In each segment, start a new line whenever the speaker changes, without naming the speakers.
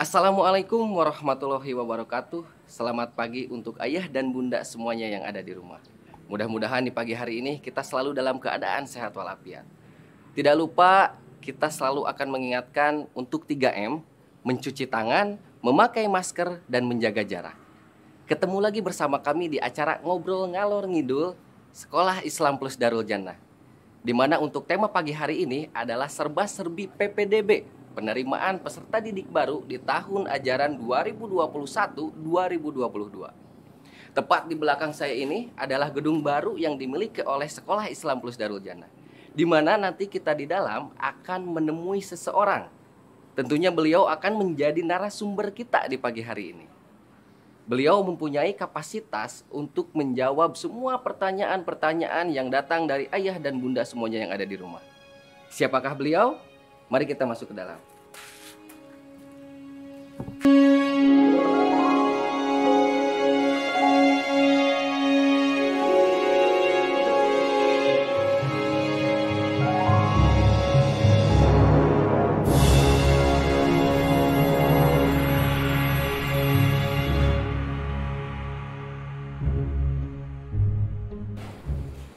Assalamualaikum warahmatullahi wabarakatuh. Selamat pagi untuk ayah dan bunda semuanya yang ada di rumah. Mudah-mudahan di pagi hari ini kita selalu dalam keadaan sehat walafiat. Tidak lupa kita selalu akan mengingatkan untuk 3M, mencuci tangan, memakai masker, dan menjaga jarak. Ketemu lagi bersama kami di acara Ngobrol Ngalor Ngidul Sekolah Islam Plus Darul Jannah, di mana untuk tema pagi hari ini adalah serba-serbi PPDB, penerimaan peserta didik baru di tahun ajaran 2021-2022. Tepat di belakang saya ini adalah gedung baru yang dimiliki oleh Sekolah Islam Plus Darul Jannah, di mana nanti kita di dalam akan menemui seseorang. Tentunya beliau akan menjadi narasumber kita di pagi hari ini. Beliau mempunyai kapasitas untuk menjawab semua pertanyaan-pertanyaan yang datang dari ayah dan bunda semuanya yang ada di rumah. Siapakah beliau? Mari kita masuk ke dalam.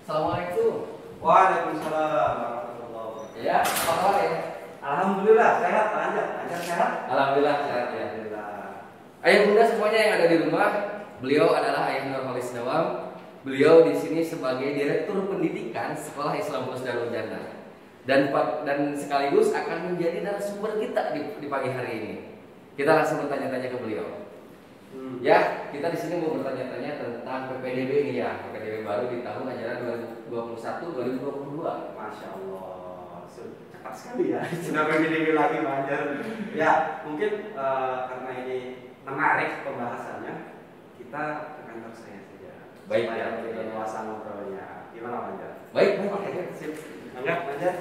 Assalamualaikum.
Waalaikumsalam warahmatullahi wabarakatuh.
Ya, apa kabar ya?
Alhamdulillah sehat, lancar sehat.
Alhamdulillah sehat ya.
Alhamdulillah.
Ayah bunda semuanya yang ada di rumah, beliau adalah Ayah Nurholis Dawam. Beliau di sini sebagai Direktur Pendidikan Sekolah Islam Plus Darul Jannah. Dan sekaligus akan menjadi narasumber kita di pagi hari ini. Kita langsung bertanya-tanya ke beliau. Ya, kita di sini mau bertanya-tanya tentang PPDB ini ya, PPDB baru di tahun ajaran 2021-2022.
Masya Allah, cepat sekali ya. Sudah begini lagi Banjar. Ya, mungkin karena ini menarik pembahasannya, kita ke kantor saya saja.
Baik,
supaya
ya.
lebih leluasa ngobrolnya. Gimana Banjar?
Baik,
Oke, sip. Enggak, Banjar.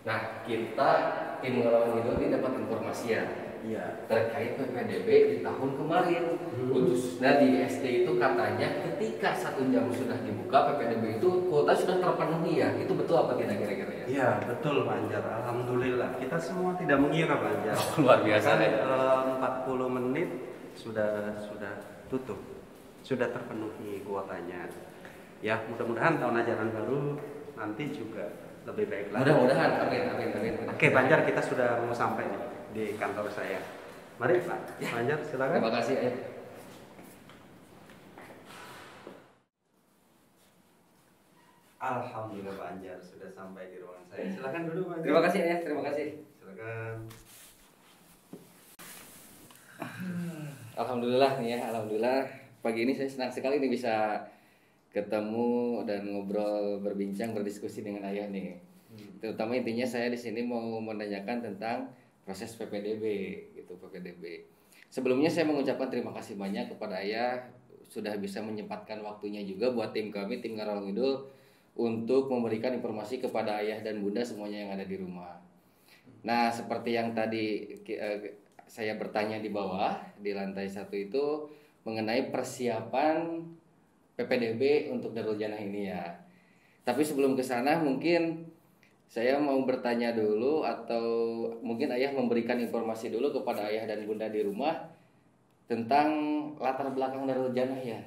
Nah, kita tim Ngelawan Hidup ini dapat informasi ya
Iya.
terkait PPDB di tahun kemarin. Khususnya di SD itu katanya ketika 1 jam sudah dibuka PPDB itu kuota sudah terpenuhi ya. Itu betul apa tidak kira-kira ya?
Iya, betul Banjar. Alhamdulillah. Kita semua tidak mengira Banjar.
Luar biasa
Kan,
ya.
40 menit sudah tutup. Sudah terpenuhi kuotanya. Ya, mudah-mudahan tahun ajaran baru nanti juga lebih baik lagi.
Mudah-mudahan, amin.
Oke, Banjar, kita sudah mau sampai nih di kantor saya. Mari Pak,
Ya.
Banjar silakan.
Terima kasih Ayah.
Alhamdulillah Banjar sudah sampai di ruangan saya. Silakan duduk Banjar.
Terima kasih Ayah, terima kasih.
Silakan.
Alhamdulillah nih ya, alhamdulillah pagi ini saya senang sekali nih bisa ketemu dan ngobrol, berbincang, berdiskusi dengan ayah nih. Terutama intinya saya di sini mau menanyakan tentang proses PPDB gitu, PPDB. Sebelumnya saya mengucapkan terima kasih banyak kepada ayah sudah bisa menyempatkan waktunya juga buat tim kami, tim Ngarol Ngidul, untuk memberikan informasi kepada ayah dan bunda semuanya yang ada di rumah. Nah, seperti yang tadi saya bertanya di bawah di lantai 1 itu mengenai persiapan PPDB untuk Darul Jannah ini ya. Tapi sebelum ke sana mungkin saya mau bertanya dulu atau mungkin ayah memberikan informasi dulu kepada ayah dan bunda di rumah tentang latar belakang Darul Jannah ya.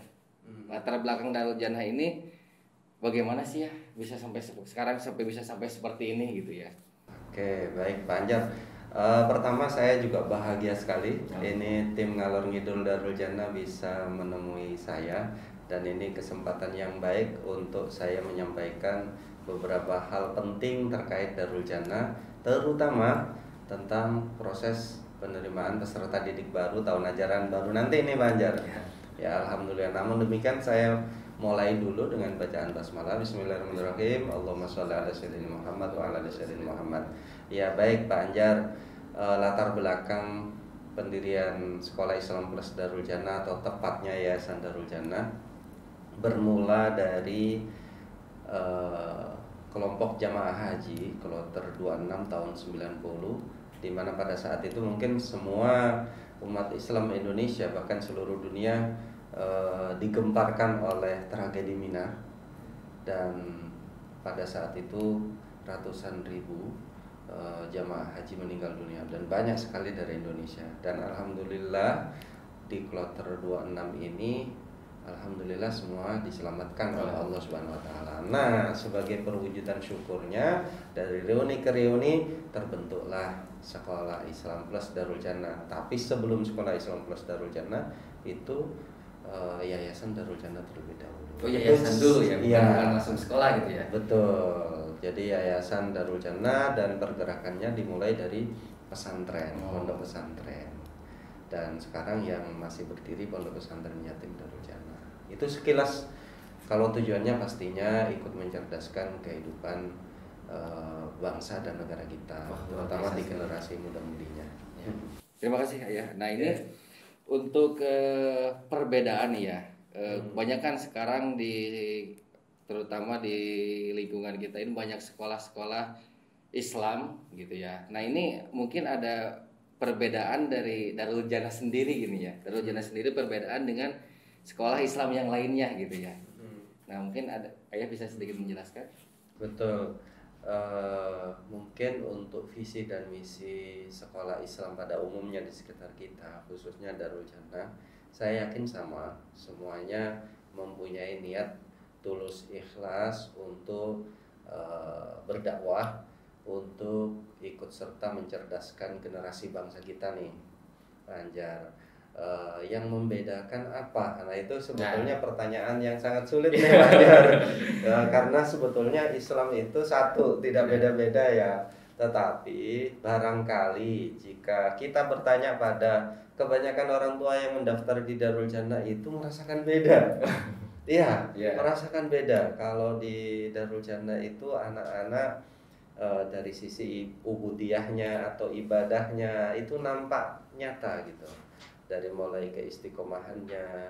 Latar belakang Darul Jannah ini bagaimana sih ya bisa sampai sekarang bisa sampai seperti ini gitu ya.
Oke, baik Banjar. Pertama saya juga bahagia sekali ini tim Ngalor Ngidul Darul Jannah bisa menemui saya, dan ini kesempatan yang baik untuk saya menyampaikan beberapa hal penting terkait Darul Jannah, terutama tentang proses penerimaan peserta didik baru tahun ajaran baru nanti ini Banjar. Ya alhamdulillah. Namun demikian saya mulai dulu dengan bacaan basmalah. Bismillahirrahmanirrahim. Allahumma sholli ala sayyidina Muhammad wa ala ali sayyidina Muhammad. Ya baik Pak Anjar, latar belakang pendirian Sekolah Islam Plus Darul Jannah atau tepatnya Yayasan Darul Jannah bermula dari kelompok jamaah haji Kloter 26 tahun 90, di mana pada saat itu mungkin semua umat Islam Indonesia bahkan seluruh dunia digemparkan oleh tragedi Mina, dan pada saat itu ratusan ribu jamaah haji meninggal dunia dan banyak sekali dari Indonesia. Dan alhamdulillah di kloter 26 ini alhamdulillah semua diselamatkan oleh Allah Subhanahu wa taala. Nah, sebagai perwujudan syukurnya dari reuni ke reuni terbentuklah Sekolah Islam Plus Darul Jannah. Tapi sebelum Sekolah Islam Plus Darul Jannah itu Yayasan Darul Jannah terlebih dahulu.
Oh, yayasan dulu ya, bukan langsung sekolah gitu ya.
Betul. Jadi Yayasan Darul Jannah dan pergerakannya dimulai dari pesantren, pondok pesantren. Dan sekarang yang masih berdiri Pondok Pesantren Yatim Darul Jannah. Itu sekilas, kalau tujuannya pastinya ikut mencerdaskan kehidupan bangsa dan negara kita, terutama di generasi muda-mudinya.
Ya. Terima kasih Ayah. Nah ini untuk perbedaan ya, kebanyakan sekarang terutama di lingkungan kita ini banyak sekolah-sekolah Islam gitu ya. Nah ini mungkin ada perbedaan dari Darul Jannah sendiri gini ya. Darul Jannah sendiri perbedaan dengan sekolah Islam yang lainnya gitu ya. Nah mungkin Ayah bisa sedikit menjelaskan.
Betul. Mungkin untuk visi dan misi sekolah Islam pada umumnya di sekitar kita, khususnya Darul Jannah, saya yakin sama, semuanya mempunyai niat tulus ikhlas untuk berdakwah, untuk ikut serta mencerdaskan generasi bangsa kita nih, Anjar. Yang membedakan apa? Nah itu sebetulnya pertanyaan yang sangat sulit nih, Anjar. Karena sebetulnya Islam itu satu, tidak beda-beda ya. Tetapi barangkali jika kita bertanya pada kebanyakan orang tua yang mendaftar di Darul Jannah itu merasakan beda. Iya, merasakan beda. Kalau di Darul Jannah itu anak-anak dari sisi ubudiyahnya atau ibadahnya itu nampak nyata gitu. Dari mulai keistiqomahannya,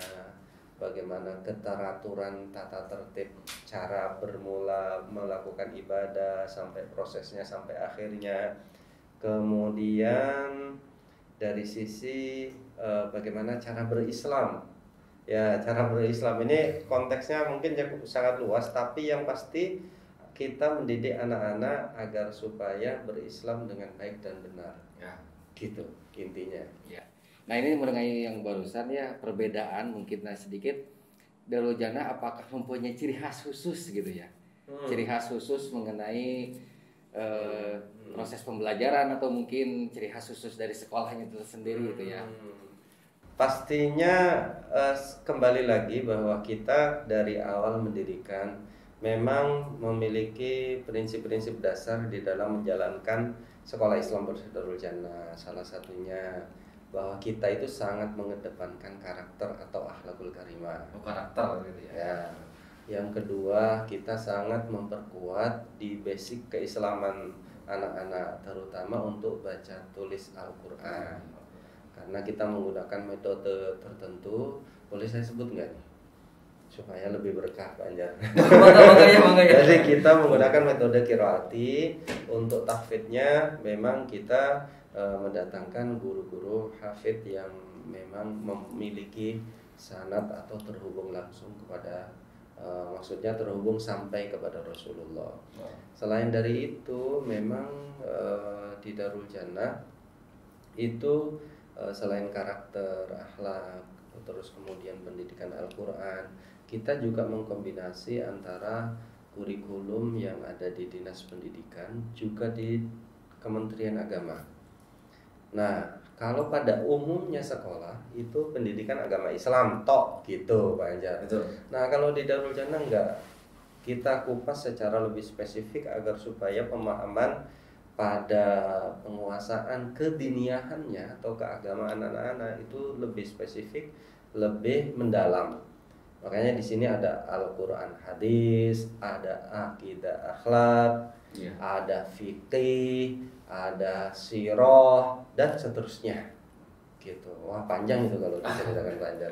bagaimana keteraturan tata tertib cara bermula melakukan ibadah sampai prosesnya sampai akhirnya. Kemudian dari sisi bagaimana cara berislam. Ya, cara berislam ini konteksnya mungkin sangat luas, tapi yang pasti kita mendidik anak-anak agar supaya berislam dengan baik dan benar. Ya, gitu intinya.
Ya. Nah ini mengenai yang barusan ya, perbedaan mungkin sedikit. Darul Jannah apakah mempunyai ciri khas khusus gitu ya? Ciri khas khusus mengenai proses pembelajaran atau mungkin ciri khas khusus dari sekolahnya itu sendiri gitu ya?
Pastinya kembali lagi bahwa kita dari awal mendirikan memang memiliki prinsip-prinsip dasar di dalam menjalankan Sekolah Islam Plus Darul Jannah. Salah satunya bahwa kita itu sangat mengedepankan karakter atau akhlakul karimah.
Karakter gitu ya.
Ya. Yang kedua, kita sangat memperkuat di basic keislaman anak-anak, terutama untuk baca tulis Al-Qur'an. Karena kita menggunakan metode tertentu, boleh saya sebut nggak nih? Supaya lebih berkah Pak Anjar. Jadi kita menggunakan metode qiraati. Untuk tahfidnya memang kita mendatangkan guru-guru hafid yang memang memiliki sanad atau terhubung langsung kepada maksudnya terhubung sampai kepada Rasulullah. Selain dari itu memang di Darul Jannah itu selain karakter, akhlak, terus kemudian pendidikan Al-Quran, kita juga mengkombinasi antara kurikulum yang ada di Dinas Pendidikan juga di Kementerian Agama. Nah, kalau pada umumnya sekolah itu pendidikan agama Islam tok gitu Pak Anjar.
Betul.
Nah, kalau di Darul Jannah enggak. Kita kupas secara lebih spesifik agar supaya pemahaman pada penguasaan kediniahannya atau keagamaan anak-anak itu lebih spesifik, lebih mendalam. Makanya di sini ada Al-Qur'an hadis, ada akidah akhlak, ada fikih, ada sirah dan seterusnya. Gitu. Wah, panjang itu kalau diceritakan panjang.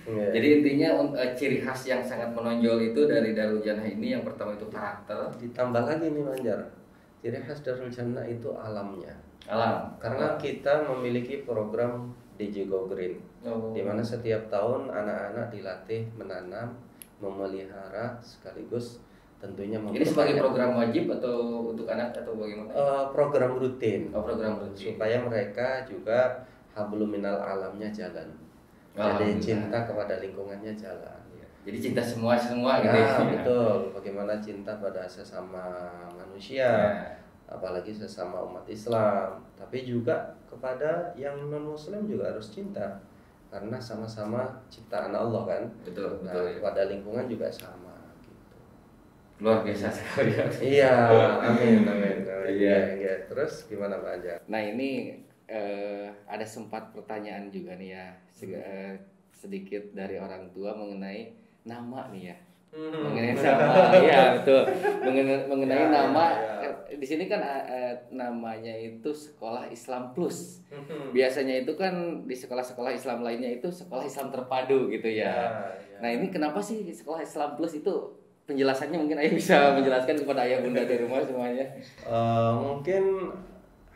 Jadi intinya ciri khas yang sangat menonjol itu dari Darul Jannah ini yang pertama itu karakter.
Ditambah lagi nih Manjar. Ciri khas Darul Jannah itu alamnya.
Alam.
Karena kita memiliki program di Jigo Green. Di mana setiap tahun anak-anak dilatih menanam, memelihara sekaligus tentunya
Ini sebagai program wajib atau untuk anak atau bagaimana?
Program rutin.
Program rutin.
Supaya mereka juga hablum minal alamnya jalan. Jadi cinta kepada lingkungannya jalan.
Jadi cinta semua gitu.
Betul. Bagaimana cinta pada sesama manusia, apalagi sesama umat Islam. Tapi juga kepada yang non Muslim juga harus cinta, karena sama-sama ciptaan Allah kan.
Betul.
Pada lingkungan juga sama. Gitu.
Luar biasa sekali.
Iya, amin. Iya. Terus gimana Pak Anjar?
Nah ini ada sempat pertanyaan juga nih ya, sedikit dari orang tua mengenai nama nih ya, mengenai nama, ya betul, mengenai nama. Di sini kan namanya itu Sekolah Islam Plus. Biasanya itu kan di sekolah-sekolah Islam lainnya itu Sekolah Islam Terpadu gitu ya. Nah ini kenapa sih Sekolah Islam Plus itu? Penjelasannya mungkin ayah bisa menjelaskan kepada ayah bunda di rumah semuanya.
Mungkin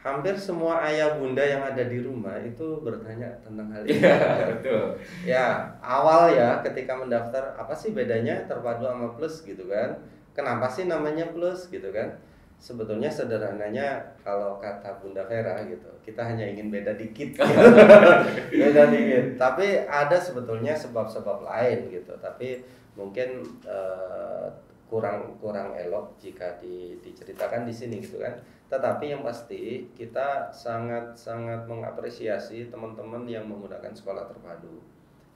hampir semua ayah bunda yang ada di rumah itu bertanya tentang hal ini.
Betul.
Ya, awal ya ketika mendaftar, apa sih bedanya terpadu sama plus gitu kan? Kenapa sih namanya plus gitu kan? Sebetulnya sederhananya kalau kata Bunda Vera gitu, kita hanya ingin beda dikit. Beda dikit. Tapi ada sebetulnya sebab-sebab lain gitu. Tapi mungkin kurang elok jika diceritakan di sini gitu kan. Tetapi yang pasti kita sangat mengapresiasi teman-teman yang menggunakan sekolah terpadu,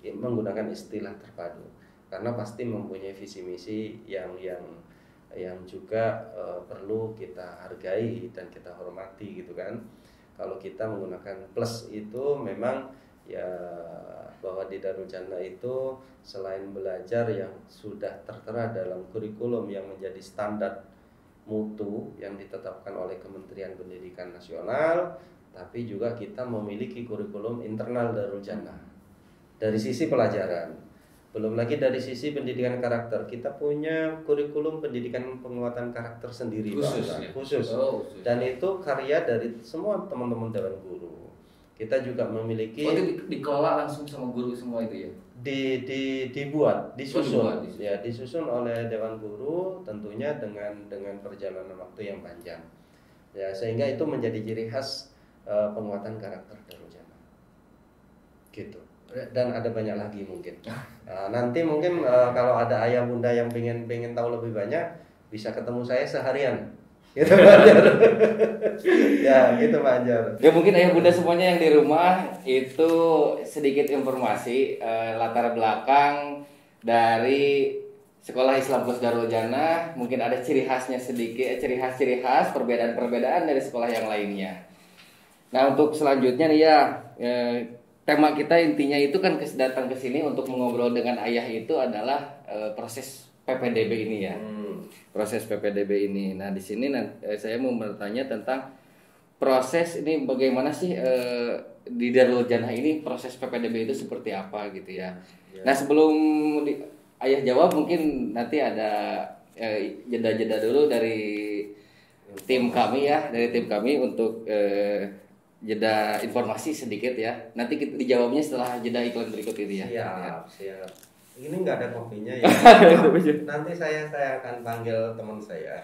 menggunakan istilah terpadu, karena pasti mempunyai visi misi yang juga perlu kita hargai dan kita hormati gitu kan. Kalau kita menggunakan plus itu memang ya bahwa di Darul Jannah itu selain belajar yang sudah tertera dalam kurikulum yang menjadi standar mutu yang ditetapkan oleh Kementerian Pendidikan Nasional, tapi juga kita memiliki kurikulum internal Darul Jannah dari sisi pelajaran. Belum lagi dari sisi pendidikan karakter, kita punya kurikulum pendidikan penguatan karakter sendiri khusus. Dan itu karya dari semua teman-teman Dewan Guru. Kita juga memiliki
dikelola langsung sama guru semua itu ya.
Disusun oleh Dewan Guru, tentunya dengan perjalanan waktu yang panjang. Ya, sehingga itu menjadi ciri khas penguatan karakter Darul Jannah. Gitu. Dan ada banyak lagi mungkin. Nanti mungkin kalau ada ayah bunda yang pengen tahu lebih banyak, bisa ketemu saya seharian. Gitu Pak Anjar. Ya, gitu Pak Anjar.
Ya mungkin ayah bunda semuanya yang di rumah itu sedikit informasi latar belakang dari Sekolah Islam Plus Darul Jannah. Mungkin ada ciri khasnya sedikit, ciri khas, perbedaan dari sekolah yang lainnya. Nah untuk selanjutnya nih ya, tema kita intinya itu kan datang ke sini untuk mengobrol dengan ayah itu adalah proses PPDB ini ya. Proses PPDB ini. Nah, di sini saya mau bertanya tentang proses ini bagaimana sih di Darul Jannah ini proses PPDB itu seperti apa gitu ya. Nah, sebelum ayah jawab mungkin nanti ada jeda-jeda dulu dari tim kami ya, untuk jeda informasi sedikit ya. Nanti kita dijawabnya setelah jeda iklan berikut ini ya.
Siap. Ini nggak ada kopinya ya. Nanti saya akan panggil teman saya.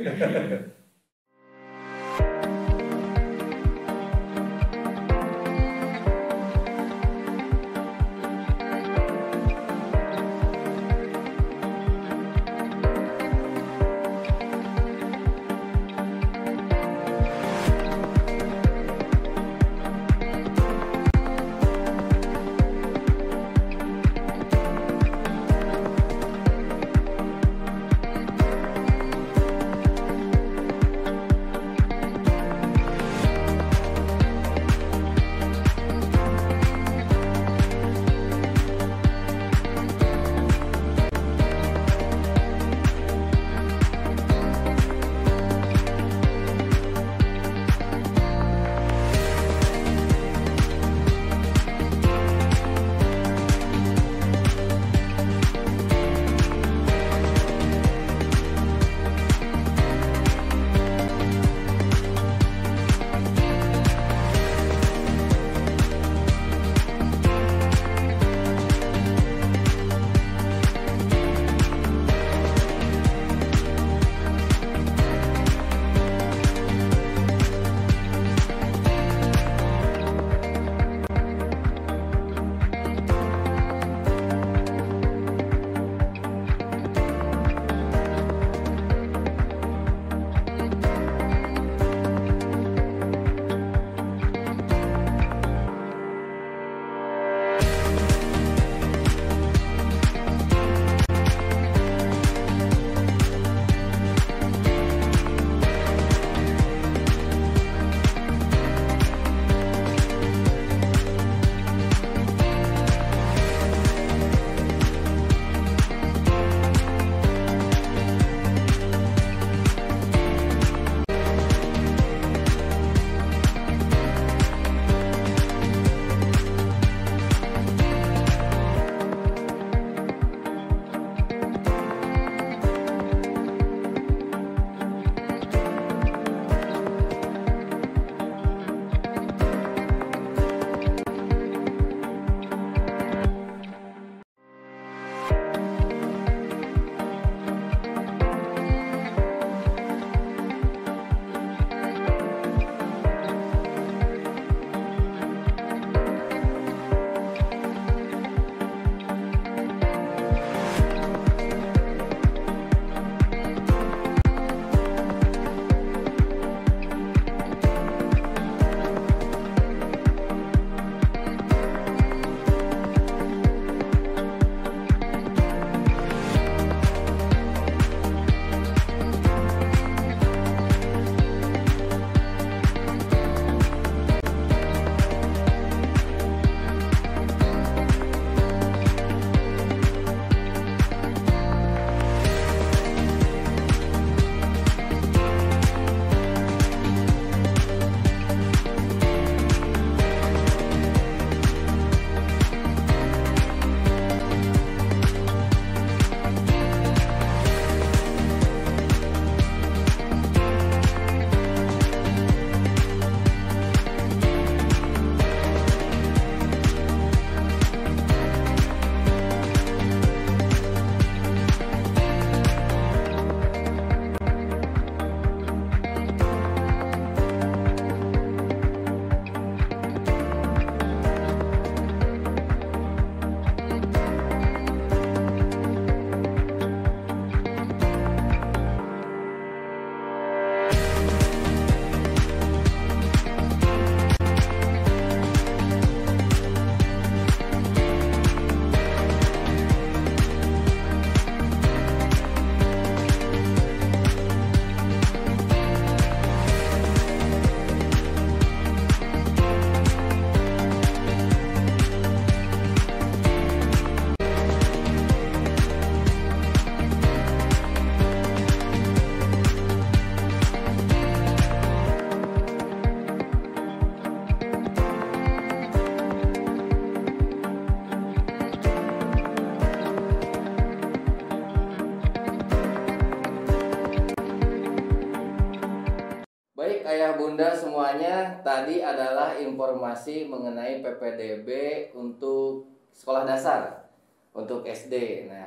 ayah bunda semuanya, tadi adalah informasi mengenai PPDB untuk sekolah dasar, untuk SD. Nah,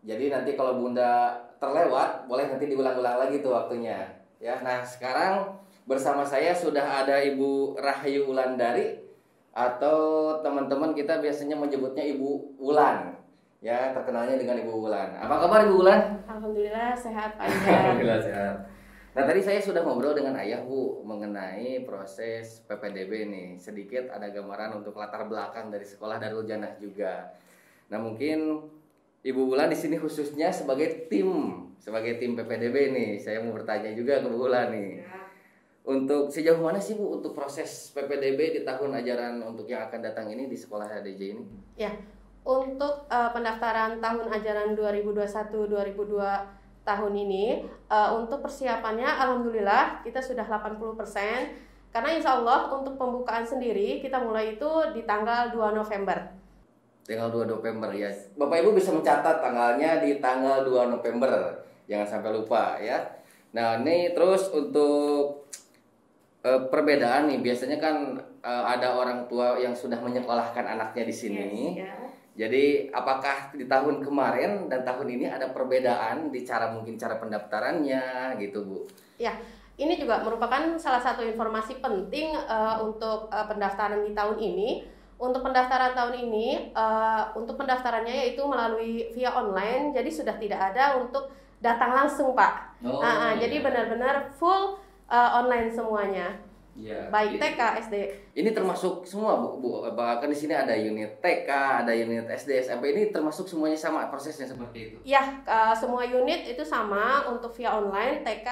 jadi nanti kalau bunda terlewat, boleh nanti diulang-ulang lagi tuh waktunya. Ya, nah sekarang bersama saya sudah ada Ibu Rahayu Wulandari, atau teman-teman kita biasanya menyebutnya Ibu Wulan. Ya, terkenalnya dengan Ibu Wulan. Apa kabar Ibu Wulan?
Alhamdulillah sehat Pak.
Alhamdulillah sehat. Nah tadi saya sudah ngobrol dengan ayah Bu mengenai proses PPDB nih. Sedikit ada gambaran untuk latar belakang dari sekolah Darul Jannah juga. Nah mungkin Ibu Wulan di sini khususnya sebagai tim PPDB nih. Saya mau bertanya juga ke Bu Wulan nih. Untuk sejauh mana sih Bu untuk proses PPDB di tahun ajaran untuk yang akan datang ini di sekolah HDJ ini?
Ya, untuk pendaftaran tahun ajaran 2021-2022 tahun ini, untuk persiapannya alhamdulillah kita sudah 80%. Karena insya Allah untuk pembukaan sendiri kita mulai itu di tanggal 2 November.
Tanggal 2 November ya. Bapak Ibu bisa mencatat tanggalnya di tanggal 2 November. Jangan sampai lupa ya. Nah, ini terus untuk perbedaan nih, biasanya kan ada orang tua yang sudah menyekolahkan anaknya di sini.
Yes, ya.
Jadi apakah di tahun kemarin dan tahun ini ada perbedaan di mungkin cara pendaftarannya gitu Bu?
Ya, ini juga merupakan salah satu informasi penting untuk pendaftaran di tahun ini. Untuk pendaftaran tahun ini, untuk pendaftarannya yaitu melalui via online, jadi sudah tidak ada untuk datang langsung Pak.
Iya.
Jadi benar-benar full online semuanya.
Ya,
Baik TK, SD.
Ini termasuk semua Bu. Bahkan di sini ada unit TK, ada unit SD, SMP, ini termasuk semuanya sama prosesnya seperti itu.
Ya, semua unit itu sama untuk via online, TK,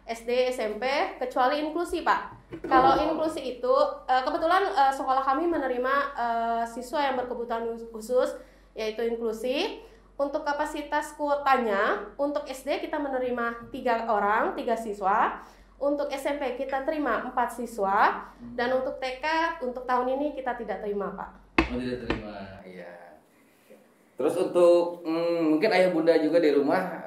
SD, SMP, kecuali inklusi Pak. Kalau inklusi itu kebetulan sekolah kami menerima siswa yang berkebutuhan khusus, yaitu inklusi. Untuk kapasitas kuotanya, untuk SD kita menerima 3 siswa. Untuk SMP kita terima 4 siswa, dan untuk TK untuk tahun ini kita tidak terima Pak.
Oh, tidak terima, iya. Terus untuk mungkin ayah bunda juga di rumah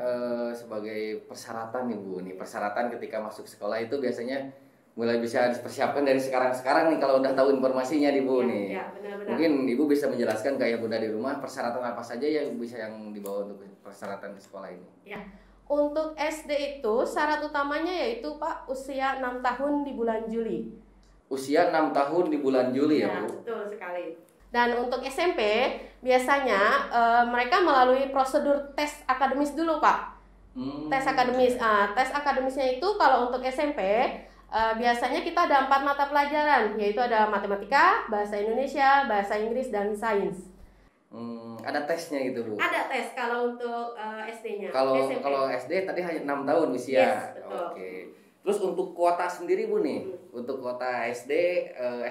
sebagai persyaratan nih Bu, nih persyaratan ketika masuk sekolah itu biasanya mulai bisa dipersiapkan dari sekarang nih kalau udah tahu informasinya nih Bu nih.
Ya, benar-benar.
Mungkin Ibu bisa menjelaskan ke ayah bunda di rumah persyaratan apa saja yang bisa yang dibawa untuk persyaratan di sekolah ini.
Ya. Untuk SD itu syarat utamanya yaitu Pak usia 6 tahun di bulan Juli.
Usia 6 tahun di bulan Juli ya Bu?
Betul sekali. Dan untuk SMP biasanya mereka melalui prosedur tes akademis dulu Pak. Tes akademis. Tes akademisnya itu kalau untuk SMP biasanya kita ada 4 mata pelajaran, yaitu ada matematika, bahasa Indonesia, bahasa Inggris, dan sains.
Ada tesnya gitu Bu?
Ada tes kalau untuk SD-nya.
Kalau SD tadi hanya 6 tahun usia.
Yes, betul.
Oke. Terus untuk kuota sendiri Bu nih, untuk kuota SD,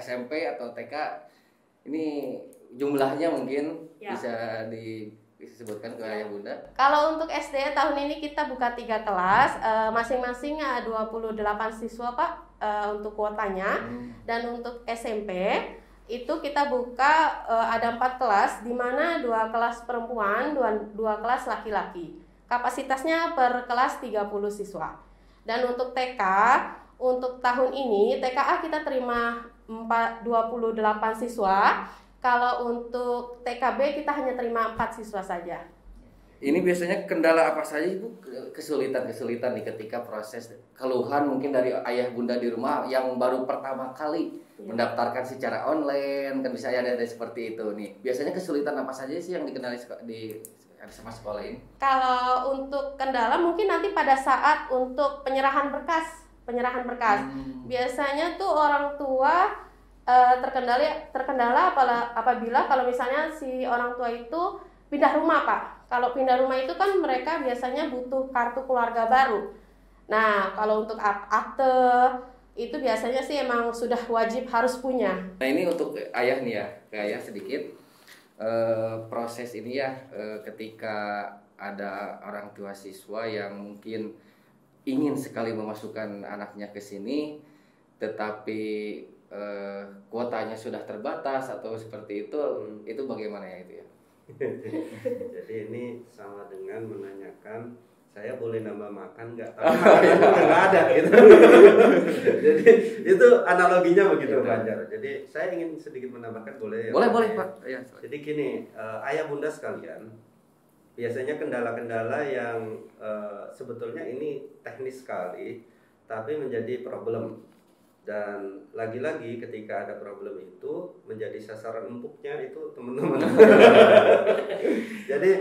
SMP atau TK ini jumlahnya mungkin
Ya.
bisa disebutkan ke ayah bunda?
Kalau untuk SD tahun ini kita buka 3 kelas, masing-masing 28 siswa Pak untuk kuotanya. Dan untuk SMP itu kita buka ada 4 kelas, di mana 2 kelas perempuan, 2 kelas laki-laki. Kapasitasnya per kelas 30 siswa. Dan untuk TK, untuk tahun ini TKA kita terima 28 siswa. Kalau untuk TKB kita hanya terima 4 siswa saja.
Ini biasanya kendala apa saja Bu? Kesulitan nih ketika proses keluhan mungkin dari ayah bunda di rumah yang baru pertama kali mendaftarkan secara online, kan bisa ada seperti itu nih. Biasanya kesulitan apa saja sih yang dikenali di sama sekolah ini? Kalau
untuk kendala mungkin nanti pada saat untuk penyerahan berkas. Biasanya tuh orang tua terkendala apabila kalau misalnya si orang tua itu pindah rumah Pak. Kalau pindah rumah itu kan mereka biasanya butuh kartu keluarga baru. Nah, kalau untuk akte itu biasanya sih emang sudah wajib harus punya.
Nah, ini untuk ayah nih ya, ke ayah sedikit proses ini ya, ketika ada orang tua siswa yang mungkin ingin sekali memasukkan anaknya ke sini, tetapi kuotanya sudah terbatas atau seperti itu bagaimana ya itu ya?
Jadi ini sama dengan menanyakan saya boleh nambah makan nggak? Tapi makanan udah nggak ada gitu. Jadi itu analoginya begitu Pak Anjar. Jadi saya ingin sedikit menambahkan boleh ya?
Boleh Pak. Ya.
Jadi gini, ayah bunda sekalian, biasanya kendala-kendala yang sebetulnya ini teknis sekali, tapi menjadi problem. Dan lagi-lagi ketika ada problem itu menjadi sasaran empuknya itu teman-teman. Jadi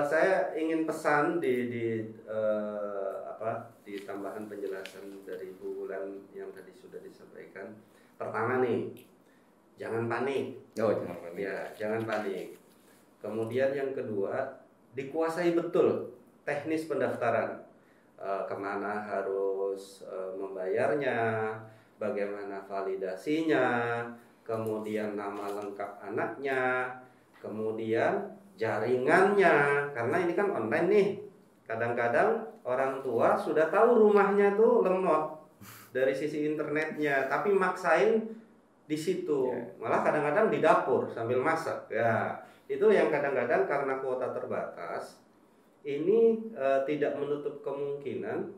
saya ingin pesan di tambahan penjelasan dari Bu Wulan yang tadi sudah disampaikan. Pertama nih, jangan panik.
Jangan panik.
Ya, jangan panik. Kemudian yang kedua, dikuasai betul teknis pendaftaran. Kemana harus membayarnya, bagaimana validasinya, kemudian nama lengkap anaknya, kemudian jaringannya, karena ini kan online nih. Kadang-kadang orang tua sudah tahu rumahnya tuh lemot dari sisi internetnya, tapi maksain di situ, malah kadang-kadang di dapur sambil masak. Ya, itu yang kadang-kadang karena kuota terbatas. Ini tidak menutup kemungkinan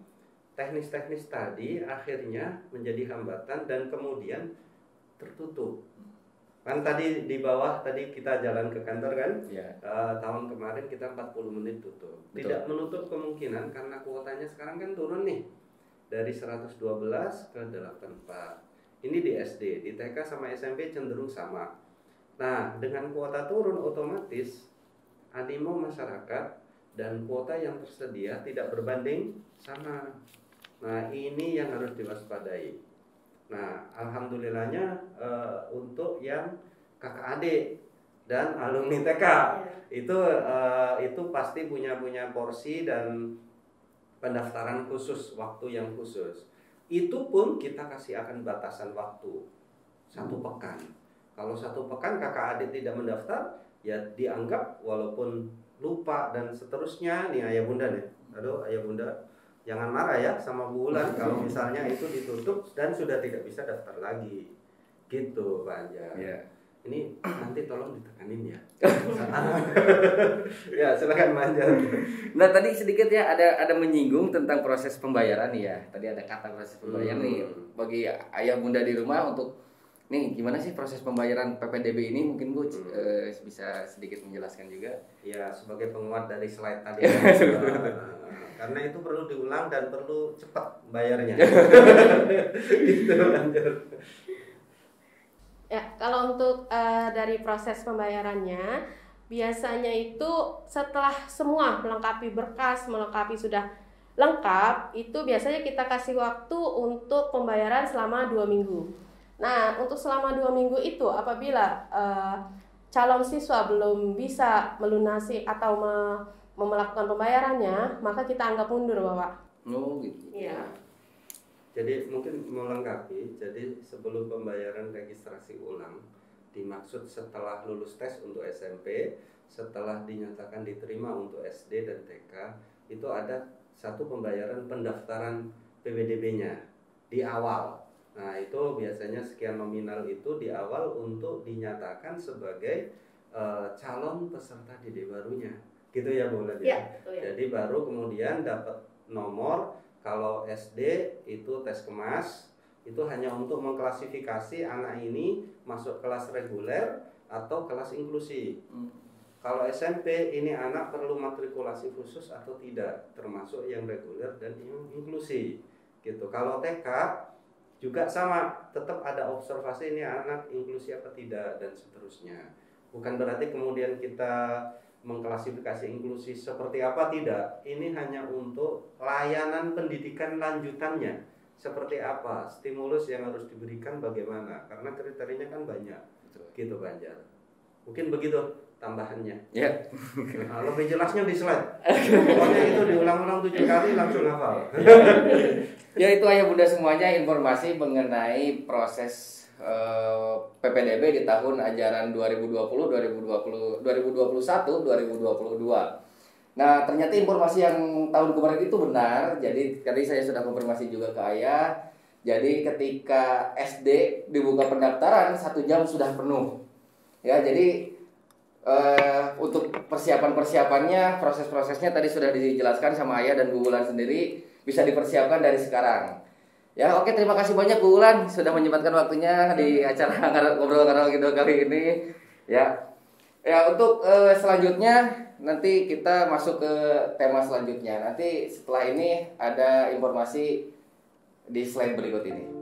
teknis-teknis tadi akhirnya menjadi hambatan dan kemudian tertutup. Kan tadi di bawah tadi kita jalan ke kantor kan, tahun kemarin kita 40 menit tutup. Tidak menutup kemungkinan karena kuotanya sekarang kan turun nih dari 112 ke 84. Ini di SD, di TK sama SMP cenderung sama. Nah, dengan kuota turun otomatis animo masyarakat dan kuota yang tersedia tidak berbanding sama. Nah, ini yang harus diwaspadai. Nah, alhamdulillahnya untuk yang kakak adik dan alumni TK itu pasti punya porsi dan pendaftaran khusus, waktu yang khusus. Itu pun kita kasih akan batasan waktu 1 pekan. Kalau 1 pekan kakak adik tidak mendaftar, ya dianggap walaupun lupa dan seterusnya nih ayah bunda nih. Aduh ayah bunda jangan marah ya sama Bu Wulan kalau misalnya itu ditutup dan sudah tidak bisa daftar lagi. Gitu Pak Anjar. Ini nanti tolong ditekanin ya. Ya silakan Pak Anjar.
Nah tadi sedikit ya ada menyinggung tentang proses pembayaran ya. Tadi ada kata proses pembayaran nih bagi ayah bunda di rumah untuk nih gimana sih proses pembayaran PPDB ini, mungkin Bu bisa sedikit menjelaskan juga.
Ya sebagai penguat dari slide tadi. Karena itu perlu diulang dan perlu cepat bayarnya. Gitu lanjut.
Ya, kalau untuk dari proses pembayarannya, biasanya itu setelah semua melengkapi berkas, melengkapi sudah lengkap, itu biasanya kita kasih waktu untuk pembayaran selama 2 minggu. Nah, untuk selama 2 minggu itu apabila calon siswa belum bisa melunasi atau melakukan pembayarannya, maka kita anggap mundur, Bapak.
Oh, gitu.
Iya.
Jadi mungkin melengkapi, jadi sebelum pembayaran registrasi ulang, dimaksud setelah lulus tes untuk SMP, setelah dinyatakan diterima untuk SD dan TK, itu ada satu pembayaran pendaftaran PPDB-nya di awal. Nah itu biasanya sekian nominal itu di awal untuk dinyatakan sebagai calon peserta didik barunya, gitu ya Bu Wulan ya. Jadi baru kemudian dapat nomor. Kalau SD itu tes kemas, itu hanya untuk mengklasifikasi anak ini masuk kelas reguler atau kelas inklusi. Kalau SMP ini anak perlu matrikulasi khusus atau tidak, termasuk yang reguler dan yang inklusi. Gitu. Kalau TK juga sama, tetap ada observasi ini anak inklusi apa tidak dan seterusnya. Bukan berarti kemudian kita mengklasifikasi inklusi seperti apa, tidak. Ini hanya untuk layanan pendidikan lanjutannya seperti apa, stimulus yang harus diberikan bagaimana, karena kriterianya kan banyak. Gitu Pak Anjar. Mungkin begitu tambahannya.
Ya.
Nah, lebih jelasnya di slide. Pokoknya itu diulang-ulang 7 kali langsung hafal.
Ya itu ayah bunda semuanya informasi mengenai proses PPDB di tahun ajaran 2021 2022. Nah, ternyata informasi yang tahun kemarin itu benar. Jadi tadi saya sudah konfirmasi juga ke ayah. Jadi ketika SD dibuka pendaftaran 1 jam sudah penuh. Ya, jadi untuk persiapannya, proses-prosesnya tadi sudah dijelaskan sama Ayah dan Bu Wulan sendiri, bisa dipersiapkan dari sekarang. Ya, oke, terima kasih banyak Bu Wulan sudah menyempatkan waktunya di acara ngobrol ngalor ngidul kali ini. Ya. Ya, untuk selanjutnya nanti kita masuk ke tema selanjutnya. Nanti setelah ini ada informasi di slide berikut ini.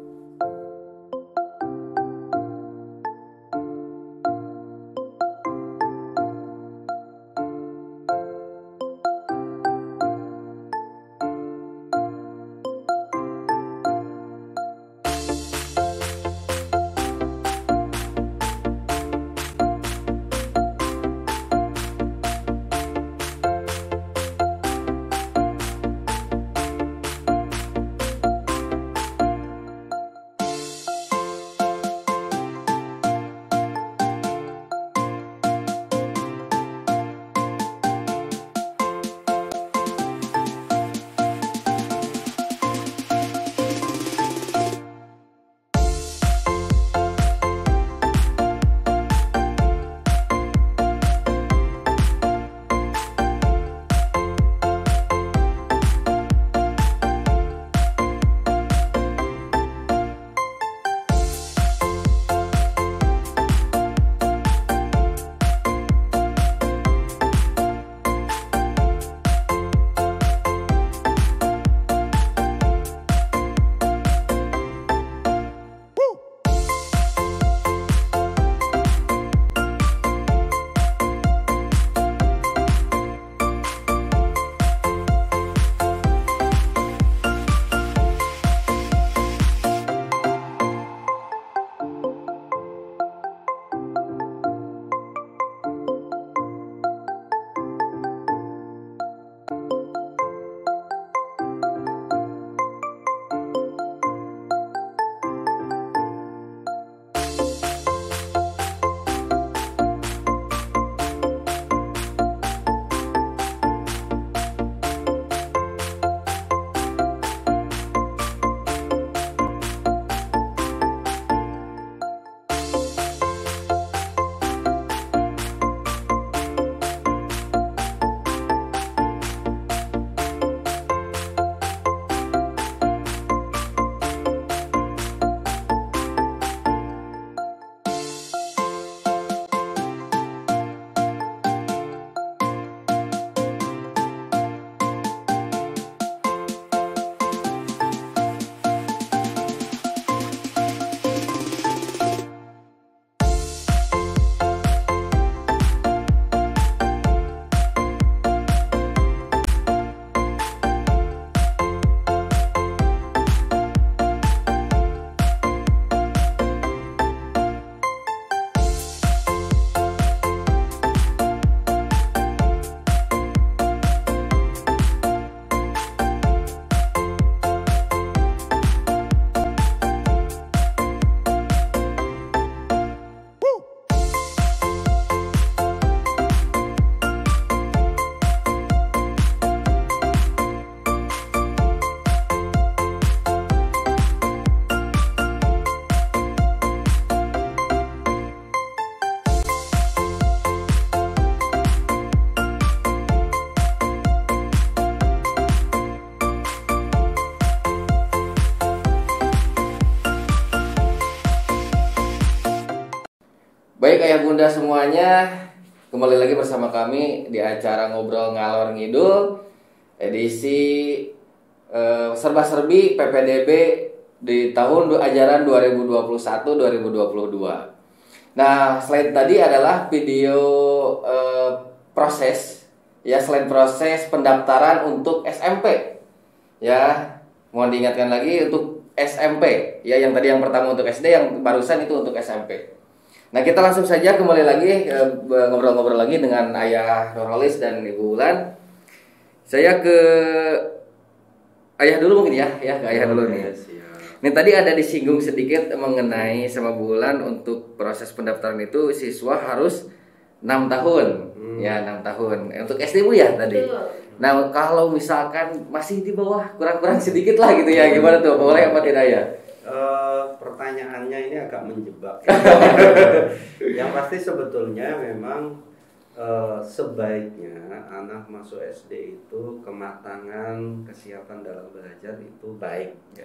Baik ayah bunda semuanya, kembali lagi bersama kami di acara Ngobrol Ngalor Ngidul edisi serba-serbi PPDB di tahun ajaran 2021-2022. Nah, slide tadi adalah video proses, ya, slide proses pendaftaran untuk SMP. Ya, mohon diingatkan lagi untuk SMP, ya, yang tadi yang pertama untuk SD, yang barusan itu untuk SMP. Nah, kita langsung saja kembali lagi ngobrol-ngobrol lagi dengan Ayah Nurholis dan Ibu Wulan. Saya ke Ayah dulu mungkin ya ke Ayah dulu nih. Ini tadi ada disinggung sedikit mengenai sama Bu Wulan untuk proses pendaftaran itu siswa harus 6 tahun. Ya, 6 tahun. Untuk SD Bu ya tadi. Nah, kalau misalkan masih di bawah kurang-kurang sedikit lah gitu ya, gimana tuh? Boleh apa tidak ya?
Pertanyaannya ini agak menjebak. Yang pasti sebetulnya memang sebaiknya anak masuk SD itu kematangan, kesiapan dalam belajar itu baik. Ya.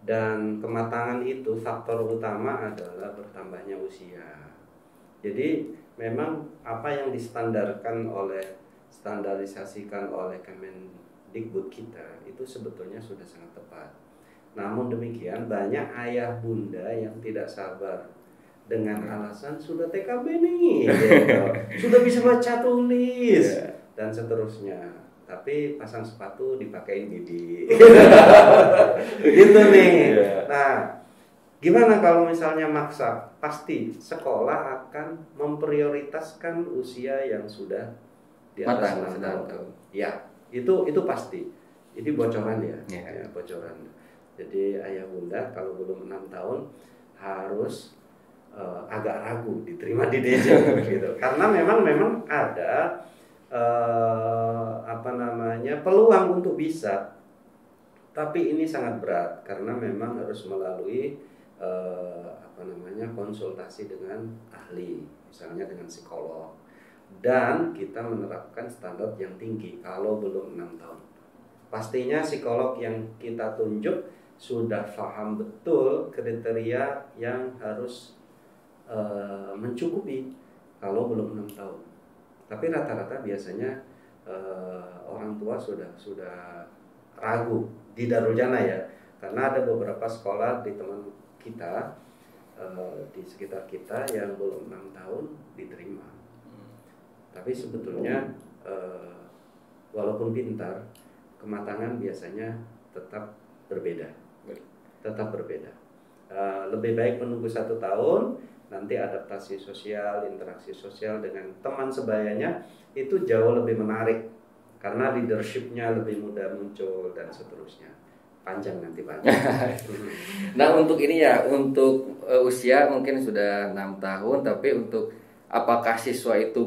Dan kematangan itu faktor utama adalah bertambahnya usia. Jadi memang apa yang standarisasikan oleh Kemendikbud kita itu sebetulnya sudah sangat tepat. Namun demikian banyak ayah bunda yang tidak sabar dengan alasan sudah TKB nih, gitu. Sudah bisa baca tulis dan seterusnya. Tapi pasang sepatu dipakein gigi. Gitu nih. Nah, gimana kalau misalnya maksa? Pasti sekolah akan memprioritaskan usia yang sudah di atas 6 tahun. Ya, itu pasti. Ini bocoran ya, bocoran. Jadi ayah bunda kalau belum 6 tahun harus agak ragu diterima di DJ gitu. Karena memang ada peluang untuk bisa, tapi ini sangat berat karena memang harus melalui konsultasi dengan ahli, misalnya dengan psikolog, dan kita menerapkan standar yang tinggi kalau belum 6 tahun. Pastinya psikolog yang kita tunjuk sudah paham betul kriteria yang harus mencukupi kalau belum 6 tahun. Tapi rata-rata biasanya orang tua sudah ragu di Darul Jannah ya, karena ada beberapa sekolah di teman kita di sekitar kita yang belum 6 tahun diterima. Tapi sebetulnya walaupun pintar, kematangan biasanya tetap berbeda. Lebih baik menunggu 1 tahun, nanti adaptasi sosial, interaksi sosial dengan teman sebayanya itu jauh lebih menarik karena leadership-nya lebih mudah muncul dan seterusnya. Panjang.
Nah, untuk ini ya, untuk usia mungkin sudah 6 tahun, tapi untuk apakah siswa itu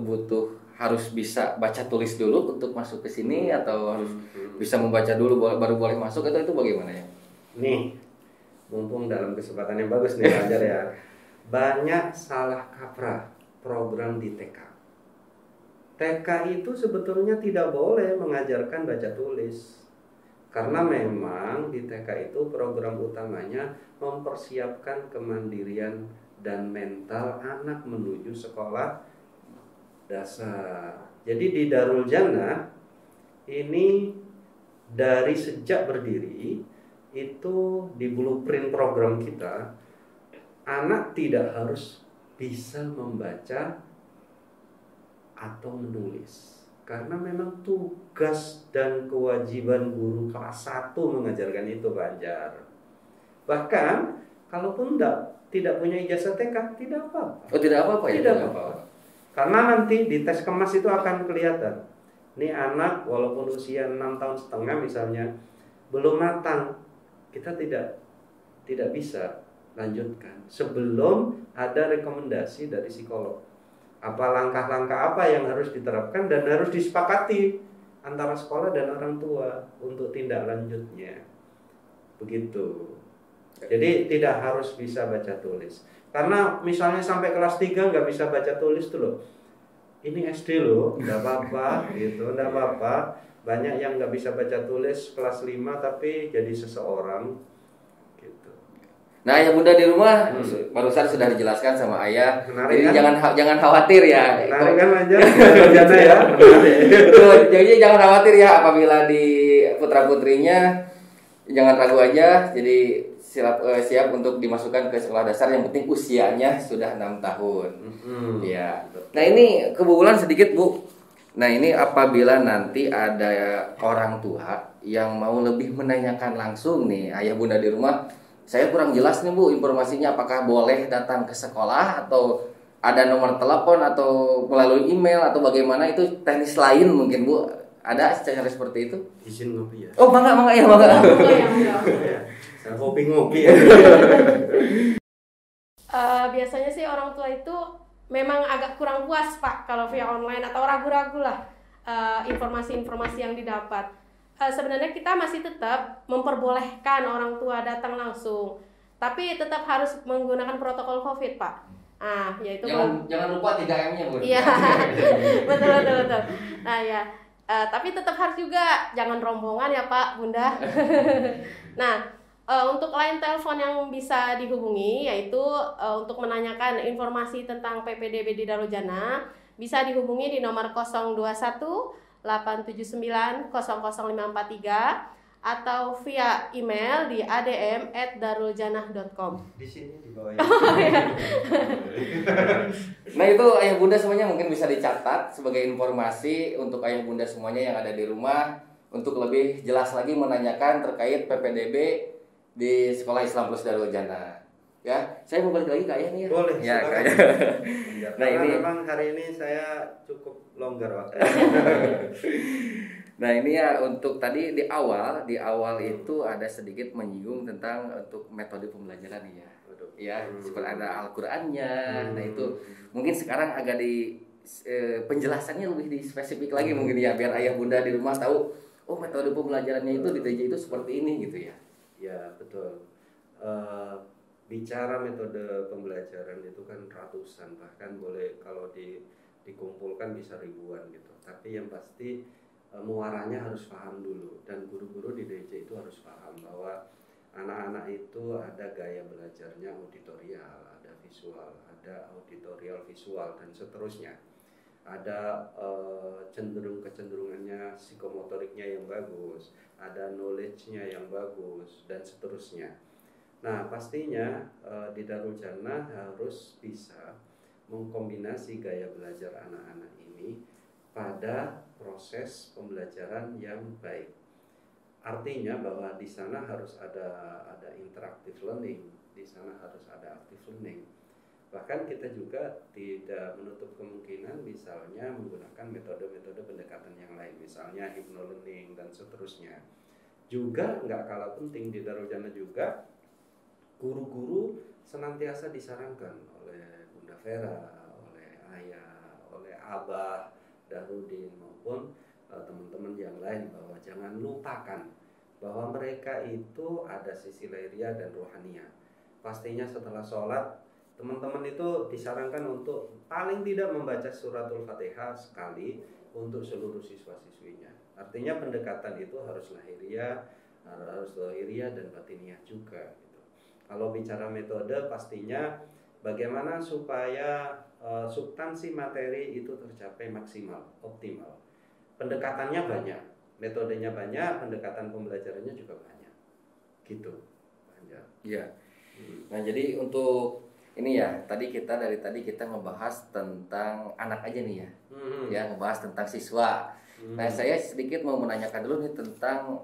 harus bisa baca tulis dulu untuk masuk ke sini atau harus bisa membaca dulu baru boleh masuk, atau itu bagaimana ya?
Nih, mumpung dalam kesempatan yang bagus nih Fajar ya. Banyak salah kaprah program di TK. TK itu sebetulnya tidak boleh mengajarkan baca tulis. Karena memang di TK itu program utamanya mempersiapkan kemandirian dan mental anak menuju sekolah dasar. Jadi di Darul Jannah ini dari sejak berdiri itu di blueprint program kita, anak tidak harus bisa membaca atau menulis. Karena memang tugas dan kewajiban guru kelas 1 mengajarkan itu, Banjar. Bahkan kalaupun tidak punya ijazah TK, tidak apa-apa.
Oh, tidak apa-apa ya?
Tidak apa-apa. Karena nanti di tes kemas itu akan kelihatan. Ini anak walaupun usia 6 tahun setengah misalnya belum matang, kita tidak bisa lanjutkan sebelum ada rekomendasi dari psikolog. Apa langkah-langkah apa yang harus diterapkan dan harus disepakati antara sekolah dan orang tua untuk tindak lanjutnya. Begitu. Jadi tidak harus bisa baca tulis. Karena misalnya sampai kelas 3 nggak bisa baca tulis tuh loh. Ini SD loh, nggak apa-apa gitu, nggak apa-apa. Banyak yang nggak bisa baca tulis kelas 5 tapi jadi seseorang.
Nah, yang bunda di rumah barusan sudah dijelaskan sama ayah.
Menarik,
jadi
kan?
jangan khawatir ya.
Menarik kan aja, Jana ya.
Jadi jangan khawatir ya apabila di putra putrinya, jangan ragu aja. Jadi siap untuk dimasukkan ke sekolah dasar, yang penting usianya sudah 6 tahun. Ya. Nah, ini kebetulan sedikit Bu. Nah, ini apabila nanti ada orang tua yang mau lebih menanyakan langsung nih, ayah bunda di rumah, saya kurang jelas nih Bu informasinya, apakah boleh datang ke sekolah atau ada nomor telepon atau melalui email atau bagaimana, itu teknis lain mungkin Bu, ada secara seperti itu?
Izin ngopi ya?
Oh bangga ya bangga.
Saya ngopi ya.
Biasanya sih orang tua itu memang agak kurang puas Pak kalau via online, atau ragu-ragu lah informasi-informasi yang didapat. Sebenarnya kita masih tetap memperbolehkan orang tua datang langsung, tapi tetap harus menggunakan protokol COVID Pak. Yaitu
jangan lupa 3M-nya, Bu.
Iya. betul. Nah, ya. Tapi tetap harus juga jangan rombongan ya Pak, Bunda. Nah, untuk line telepon yang bisa dihubungi yaitu untuk menanyakan informasi tentang PPDB di Darul Jannah bisa dihubungi di nomor 021 879 00543 atau via email di adm@daruljannah.com.
Di sini di bawah.
Nah, itu ayah bunda semuanya mungkin bisa dicatat sebagai informasi untuk ayah bunda semuanya yang ada di rumah untuk lebih jelas lagi menanyakan terkait PPDB di Sekolah Islam Plus Darul Jannah. Ya, saya mau balik lagi ke ayah nih ya.
Boleh,
ya,
nah, ini memang hari ini saya cukup longgar waktu.
Nah, ini ya untuk tadi di awal itu ada sedikit menyinggung tentang untuk metode pembelajaran nih ya. Ya, seperti ada Al-Qur'annya. Nah, itu mungkin sekarang agak di penjelasannya lebih spesifik lagi mungkin ya biar ayah bunda di rumah tahu oh metode pembelajarannya itu di TJ itu seperti ini gitu ya.
Ya, betul. Bicara metode pembelajaran itu kan ratusan, bahkan boleh kalau dikumpulkan bisa ribuan gitu. Tapi yang pasti muaranya harus paham dulu, dan guru-guru di DJ itu harus paham bahwa anak-anak itu ada gaya belajarnya auditorial, ada visual, ada auditorial visual, dan seterusnya. Ada kecenderungannya psikomotoriknya yang bagus, ada knowledge-nya yang bagus, dan seterusnya. Nah, pastinya di Darul Jannah harus bisa mengkombinasi gaya belajar anak-anak ini pada proses pembelajaran yang baik. Artinya bahwa di sana harus ada interactive learning, di sana harus ada active learning. Bahkan kita juga tidak menutup kemungkinan misalnya menggunakan metode-metode pendekatan yang lain, misalnya hypno-learning dan seterusnya. Juga nggak kalah penting di Darul Jannah juga guru-guru senantiasa disarankan oleh Bunda Vera, oleh Ayah, oleh Abah, Darudin maupun teman-teman yang lain bahwa jangan lupakan bahwa mereka itu ada sisi lahiriah dan rohaniah. Pastinya setelah sholat teman-teman itu disarankan untuk paling tidak membaca suratul Fatihah sekali untuk seluruh siswa-siswinya. Artinya pendekatan itu harus lahiriah dan batiniah juga. Kalau bicara metode pastinya bagaimana supaya substansi materi itu tercapai maksimal, optimal. Pendekatannya banyak, metodenya banyak, pendekatan pembelajarannya juga banyak. Gitu.
Iya. Nah, jadi untuk ini ya, dari tadi kita ngebahas tentang anak aja nih ya. Ya, ngebahas tentang siswa. Nah, saya sedikit mau menanyakan dulu nih tentang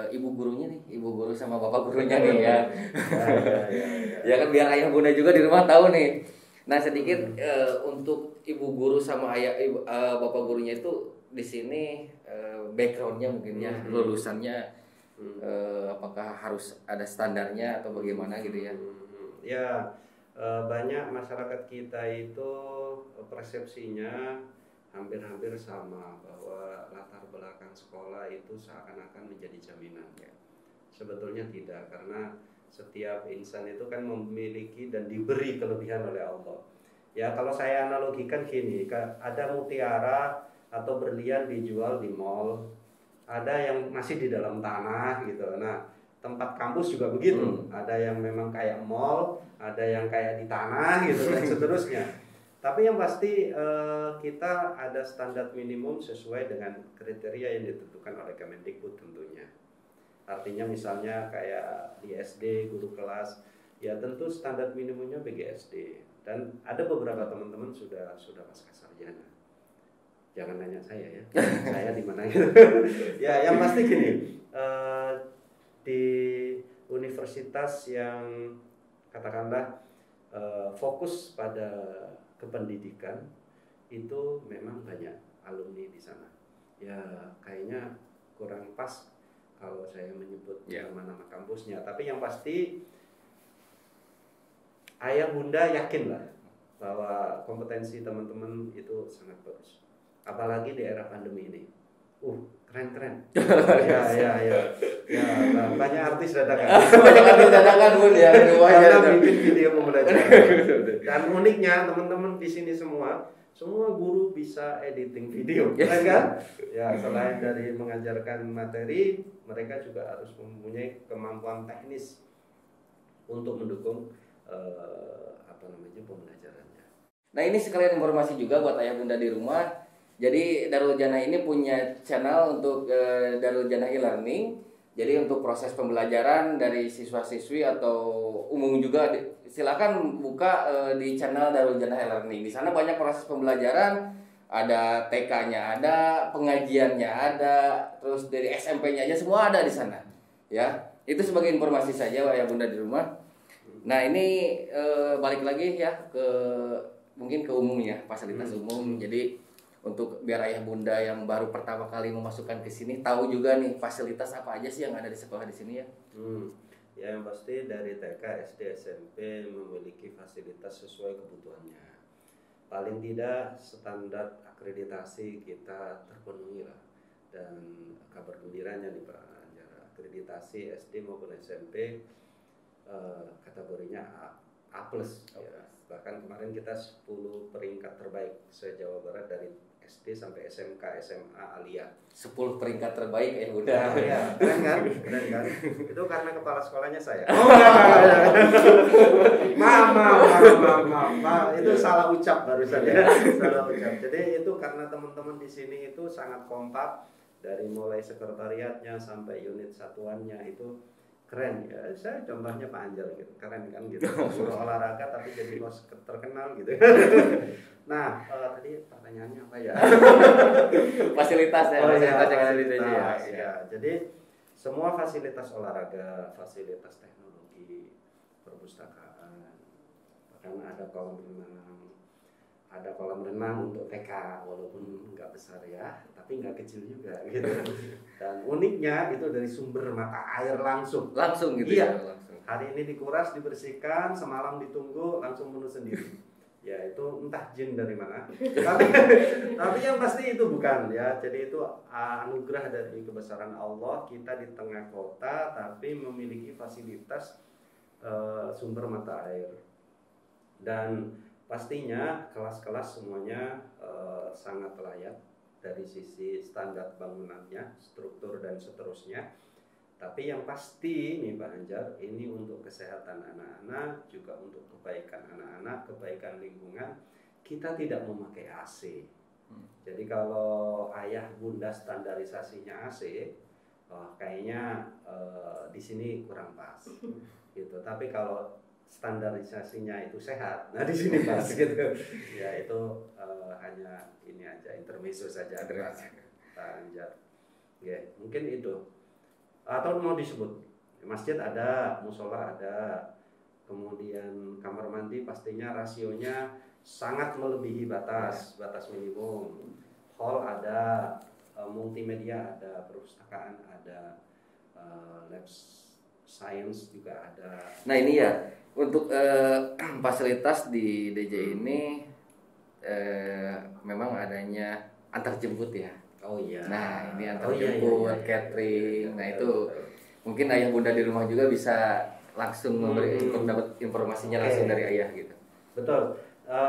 ibu gurunya nih, ibu guru sama bapak gurunya nih ya. Ya kan biar ayah bunda juga di rumah tahu nih. Nah, sedikit untuk ibu guru sama bapak gurunya itu di sini backgroundnya mungkin ya, lulusannya apakah harus ada standarnya atau bagaimana gitu ya.
Ya, banyak masyarakat kita itu persepsinya hampir-hampir sama bahwa latar belakang sekolah itu seakan-akan menjadi jaminan ya. Sebetulnya tidak, karena setiap insan itu kan memiliki dan diberi kelebihan oleh Allah. Ya, kalau saya analogikan gini, ada mutiara atau berlian dijual di mall, ada yang masih di dalam tanah gitu. Nah, tempat kampus juga begitu. Ada yang memang kayak mall, ada yang kayak di tanah gitu dan seterusnya. Tapi yang pasti kita ada standar minimum sesuai dengan kriteria yang ditentukan oleh Kemendikbud tentunya. Artinya misalnya kayak di SD guru kelas, ya tentu standar minimumnya PGSD. Dan ada beberapa teman-teman sudah pasca sarjana. Jangan nanya saya ya, saya di mana gitu. Ya, yang pasti gini, di universitas yang katakanlah fokus pada kependidikan itu memang banyak alumni di sana. Ya kayaknya kurang pas kalau saya menyebut nama-nama kampusnya. Tapi yang pasti ayah bunda yakinlah bahwa kompetensi teman-teman itu sangat bagus. Apalagi di era pandemi ini. keren. Ya, banyak artis dadakan.
Banyak artis dadakan Bun ya.
Karena bikin video pembelajaran. Dan uniknya teman-teman di sini semua guru bisa editing video, kan? Ya, selain dari mengajarkan materi, mereka juga harus mempunyai kemampuan teknis untuk mendukung pembelajarannya.
Nah, ini sekalian informasi juga buat ayah bunda di rumah. Jadi Darul Jannah ini punya channel untuk Darul Jannah e-learning. Jadi untuk proses pembelajaran dari siswa-siswi atau umum juga silakan buka di channel Darul Jannah e-learning. Di sana banyak proses pembelajaran, ada TK-nya ada, pengajiannya ada, terus dari SMP-nya aja semua ada di sana. Ya, itu sebagai informasi saja ayah bunda di rumah. Nah, ini balik lagi ya ke mungkin ke umum ya, fasilitas umum. Jadi untuk biar ayah bunda yang baru pertama kali memasukkan ke sini tahu juga nih fasilitas apa aja sih yang ada di sekolah di sini ya.
Ya, yang pasti dari TK, SD, SMP memiliki fasilitas sesuai kebutuhannya. Paling tidak standar akreditasi kita terpenuhi lah. Dan kabar gembiranya nih Pak Anjar, akreditasi SD maupun SMP kategorinya A+. Ya. Bahkan kemarin kita 10 peringkat terbaik se-Jawa Barat dari SD sampai SMK, SMA, Aliyah.
10 peringkat terbaik ya udah.
Ya, keren kan? Itu karena kepala sekolahnya saya. Maaf. Itu salah ucap barusan ya. Salah ucap. Jadi itu karena teman-teman di sini itu sangat kompak dari mulai sekretariatnya sampai unit satuannya itu keren ya. Saya contohnya Pak Anjal gitu, keren kan gitu. Guru olahraga tapi jadi bos terkenal gitu. Nah, tadi pertanyaannya apa ya?
Fasilitas ya,
fasilitas ya. Jadi semua fasilitas olahraga, fasilitas teknologi, perpustakaan, bahkan ada kolam renang untuk TK walaupun nggak besar ya, tapi nggak kecil juga gitu. Dan uniknya itu dari sumber mata air langsung gitu. Iya. Langsung. Hari ini dikuras, dibersihkan, semalam ditunggu, langsung penuh sendiri. Ya itu entah jin dari mana. tapi yang pasti itu bukan ya. Jadi itu anugerah dari kebesaran Allah, kita di tengah kota tapi memiliki fasilitas sumber mata air. Dan pastinya kelas-kelas semuanya sangat layak dari sisi standar bangunannya, struktur dan seterusnya. Tapi yang pasti nih Pak Anjar, ini untuk kesehatan anak-anak, juga untuk kebaikan anak-anak, kebaikan lingkungan, kita tidak memakai AC. Jadi kalau ayah bunda standarisasinya AC, kayaknya di sini kurang pas, gitu. Tapi kalau standarisasinya itu sehat, nah di sini pas gitu. Ya itu hanya ini aja intermezzo saja Pak Anjar. Ya, mungkin itu. Atau mau disebut masjid ada, musola ada, kemudian kamar mandi pastinya rasionya sangat melebihi batas minimum. Hall ada, multimedia ada, perpustakaan ada, lab science juga ada.
Nah ini ya untuk fasilitas di DJ ini memang adanya antar jemput ya.
Oh iya.
Nah ini antar jemput, catering. Nah itu mungkin ayah bunda di rumah juga bisa langsung dapat informasinya langsung dari ayah gitu.
Betul.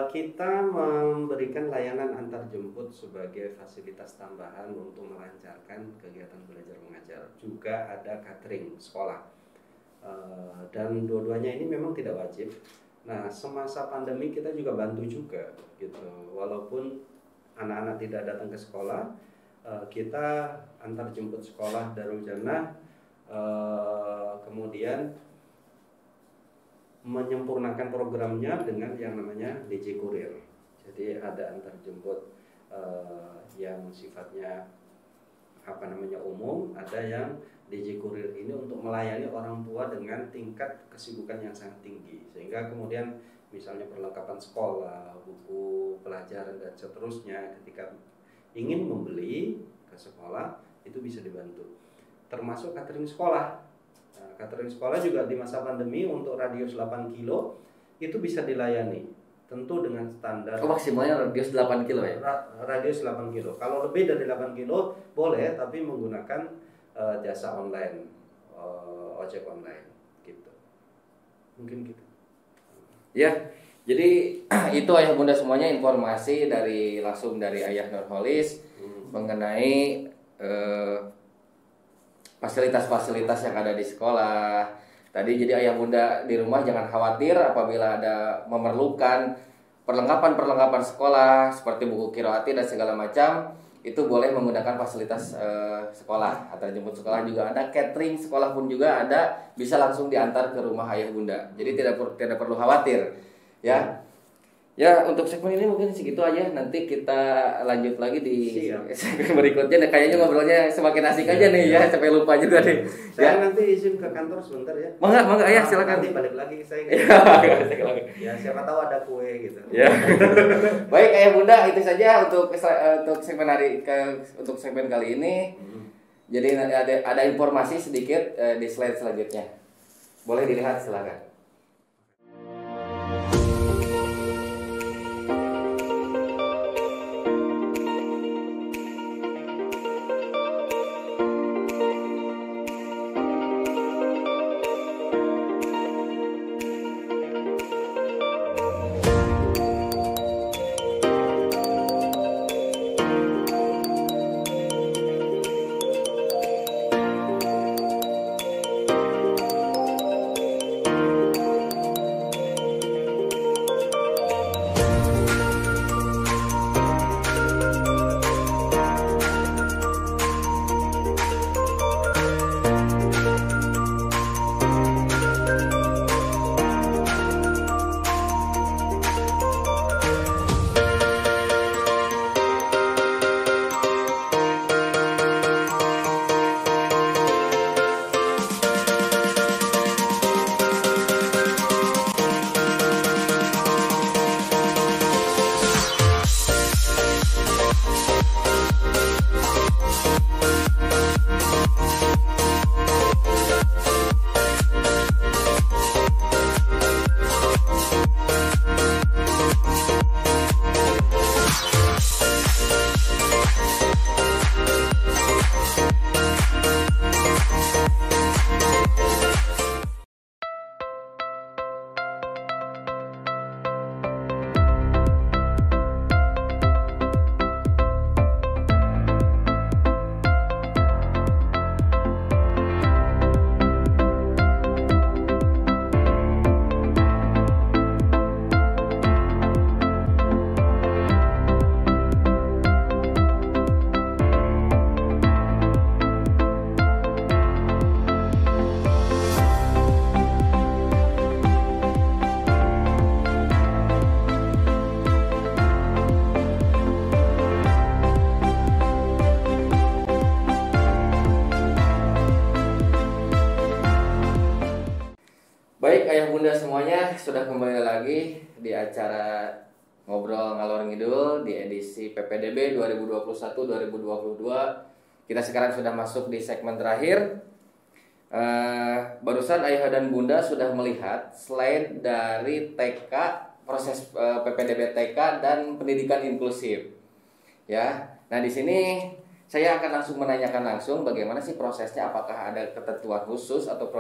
Kita memberikan layanan antar jemput sebagai fasilitas tambahan untuk melancarkan kegiatan belajar mengajar. Juga ada catering sekolah. Dan dua-duanya ini memang tidak wajib. Nah semasa pandemi kita juga bantu juga gitu. Walaupun anak-anak tidak datang ke sekolah, kita antar jemput sekolah Darul Jannah, kemudian menyempurnakan programnya dengan yang namanya DJ Kurir. Jadi ada antar jemput yang sifatnya umum, ada yang DJ Kurir ini untuk melayani orang tua dengan tingkat kesibukan yang sangat tinggi, sehingga kemudian misalnya perlengkapan sekolah, buku pelajaran dan seterusnya, ketika ingin membeli ke sekolah itu bisa dibantu. Termasuk catering sekolah. Nah, catering sekolah juga di masa pandemi untuk radius 8 kilo itu bisa dilayani. tentu dengan standar.
Oh, maksimalnya radius 8 kilo ya?
Radius 8 kilo. Kalau lebih dari 8 kilo boleh, tapi menggunakan jasa online, ojek online gitu. Mungkin gitu.
Ya, jadi itu ayah bunda semuanya informasi langsung dari ayah Nurholis mengenai fasilitas-fasilitas yang ada di sekolah. Tadi jadi ayah bunda di rumah jangan khawatir apabila ada memerlukan perlengkapan sekolah seperti buku qiraati dan segala macam, itu boleh menggunakan fasilitas sekolah. Antar jemput sekolah juga ada, catering sekolah pun juga ada, bisa langsung diantar ke rumah ayah bunda. Jadi tidak perlu khawatir ya. Ya, untuk segmen ini mungkin segitu aja. Nanti kita lanjut lagi di segmen berikutnya. Nah, kayaknya ngobrolnya semakin asik aja nih ya, sampai lupa juga nih.
Saya nanti izin ke kantor sebentar ya.
Mangga ya, silakan.
Nanti balik lagi saya. Ya, siapa tahu ada kue gitu.
Ya. Baik ayah bunda, itu saja untuk segmen untuk segmen kali ini. Jadi ada informasi sedikit di slide selanjutnya. Boleh dilihat, silakan. Baik ayah bunda semuanya, sudah kembali lagi di acara Ngobrol Ngalor Ngidul di edisi PPDB 2021-2022. Kita sekarang sudah masuk di segmen terakhir. Barusan ayah dan bunda sudah melihat slide dari TK, proses PPDB TK dan pendidikan inklusif. Ya, nah di sini saya akan langsung menanyakan langsung bagaimana sih prosesnya, apakah ada ketentuan khusus atau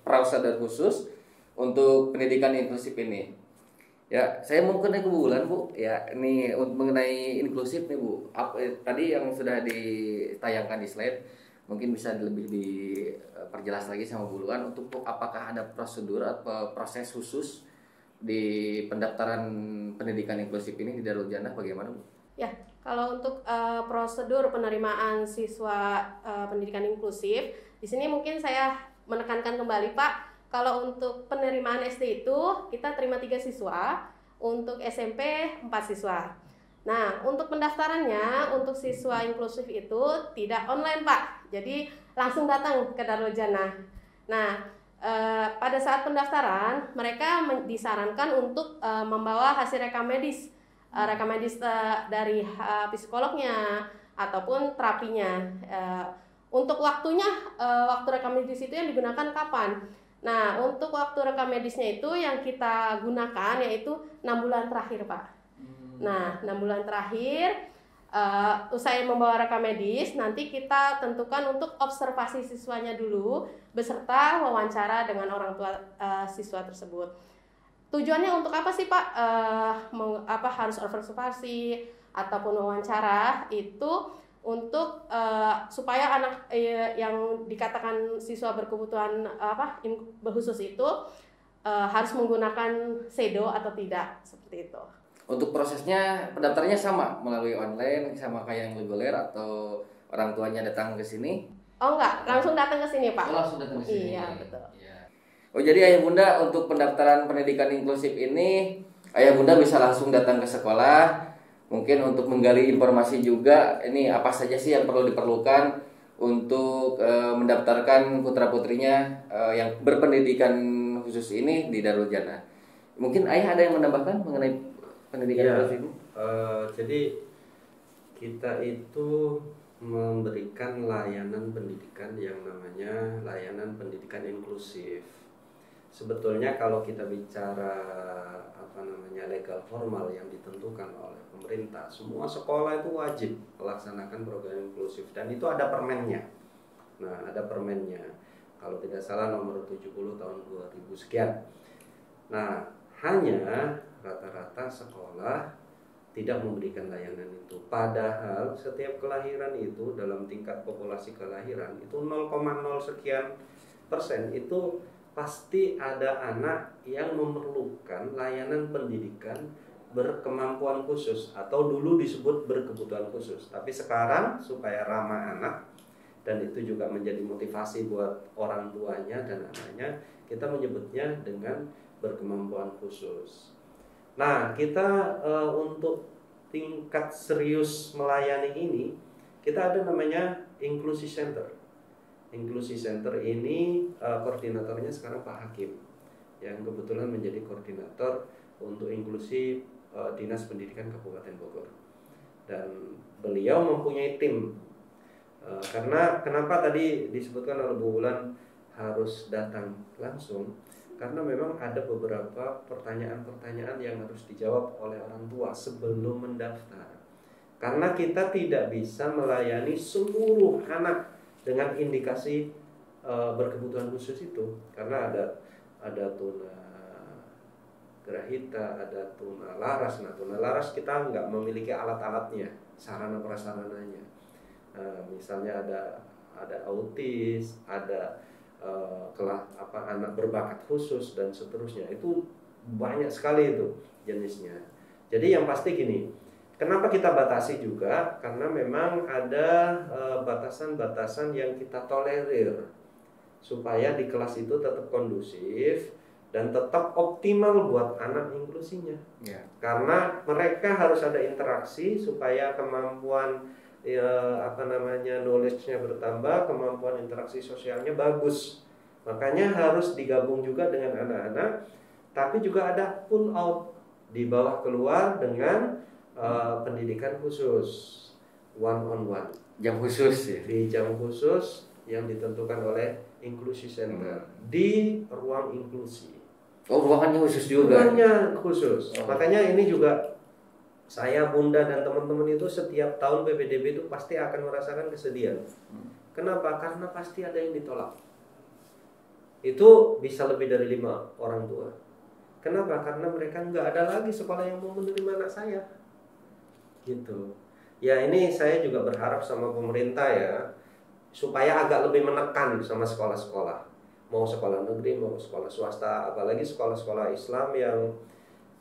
prosedur khusus untuk pendidikan inklusif ini. Ya, saya mungkin ke Bu Wulan, Bu. Ya, ini mengenai inklusif nih, Bu. Tadi yang sudah ditayangkan di slide, mungkin bisa lebih diperjelas lagi sama Bu Wulan untuk apakah ada prosedur atau proses khusus di pendaftaran pendidikan inklusif ini di Darul Jannah, bagaimana, Bu?
Ya, kalau untuk prosedur penerimaan siswa pendidikan inklusif, di sini mungkin saya menekankan kembali, Pak. Kalau untuk penerimaan SD itu kita terima 3 siswa, untuk SMP 4 siswa. Nah, untuk pendaftarannya untuk siswa inklusif itu tidak online, Pak. Jadi langsung datang ke Darul Jannah. Nah, pada saat pendaftaran mereka disarankan untuk membawa hasil rekam medis dari psikolognya ataupun terapinya. Untuk waktunya, waktu rekam medis itu yang digunakan kapan? Nah, untuk waktu rekam medisnya itu yang kita gunakan yaitu 6 bulan terakhir, Pak. Nah, 6 bulan terakhir usai membawa rekam medis, nanti kita tentukan untuk observasi siswanya dulu beserta wawancara dengan orang tua siswa tersebut. Tujuannya untuk apa sih, Pak? Harus observasi ataupun wawancara itu untuk supaya anak yang dikatakan siswa berkebutuhan khusus itu harus menggunakan SEDO atau tidak, seperti itu.
Untuk prosesnya pendaftarannya sama melalui online sama kayak yang reguler atau orang tuanya datang ke sini?
Oh enggak, langsung datang ke sini, Pak.
Oh, langsung datang ke sini.
Iya, betul.
Ya. Oh, jadi Ayah Bunda untuk pendaftaran pendidikan inklusif ini Ayah Bunda bisa langsung datang ke sekolah. Mungkin untuk menggali informasi juga ini apa saja sih yang perlu diperlukan untuk mendaftarkan putra-putrinya yang berpendidikan khusus ini di Darul Jannah. Mungkin Ayah ada yang menambahkan mengenai pendidikan inklusif ini?
Jadi kita itu memberikan layanan pendidikan yang namanya layanan pendidikan inklusif. Sebetulnya kalau kita bicara legal formal yang ditentukan oleh pemerintah, semua sekolah itu wajib melaksanakan program inklusif dan itu ada permennya. Nah, ada permennya. Kalau tidak salah nomor 70 tahun 2000 sekian. Nah, hanya rata-rata sekolah tidak memberikan layanan itu. Padahal setiap kelahiran itu dalam tingkat populasi kelahiran itu 0,0 sekian persen itu pasti ada anak yang memerlukan layanan pendidikan berkemampuan khusus atau dulu disebut berkebutuhan khusus. Tapi sekarang supaya ramah anak dan itu juga menjadi motivasi buat orang tuanya dan anaknya, kita menyebutnya dengan berkemampuan khusus. Nah, kita untuk tingkat serius melayani ini, kita ada namanya Inclusi Center. Inclusi Center ini koordinatornya sekarang Pak Hakim, yang kebetulan menjadi koordinator untuk inklusi Dinas Pendidikan Kabupaten Bogor. Dan beliau mempunyai tim. Karena kenapa tadi disebutkan oleh Bu Wulan harus datang langsung? Karena memang ada beberapa pertanyaan-pertanyaan yang harus dijawab oleh orang tua sebelum mendaftar. Karena kita tidak bisa melayani seluruh anak dengan indikasi berkebutuhan khusus itu. Karena ada tuna grahita, ada tuna laras. Nah, tuna laras kita nggak memiliki alat-alatnya, sarana prasarananya. Misalnya ada autis, ada anak berbakat khusus dan seterusnya. Itu banyak sekali itu jenisnya. Jadi yang pasti gini, kenapa kita batasi juga? Karena memang ada batasan-batasan yang kita tolerir supaya di kelas itu tetap kondusif dan tetap optimal buat anak inklusinya.
Ya.
Karena mereka harus ada interaksi supaya kemampuan knowledge-nya bertambah, kemampuan interaksi sosialnya bagus. Makanya harus digabung juga dengan anak-anak, tapi juga ada pull out di bawah keluar dengan pendidikan khusus, one on one.
Jam khusus ya.
Di jam khusus yang ditentukan oleh Inclusi Center di ruang inklusi.
Oh, ruangannya khusus juga.
Ruangannya khusus. Makanya ini juga saya, Bunda, dan teman-teman itu setiap tahun PPDB itu pasti akan merasakan kesedihan. Kenapa? Karena pasti ada yang ditolak. Itu bisa lebih dari 5 orang tua. Kenapa? Karena mereka nggak ada lagi sekolah yang mau menerima anak saya. Gitu. Ya, ini saya juga berharap sama pemerintah ya, supaya agak lebih menekan sama sekolah-sekolah. Mau sekolah negeri, mau sekolah swasta, apalagi sekolah-sekolah Islam yang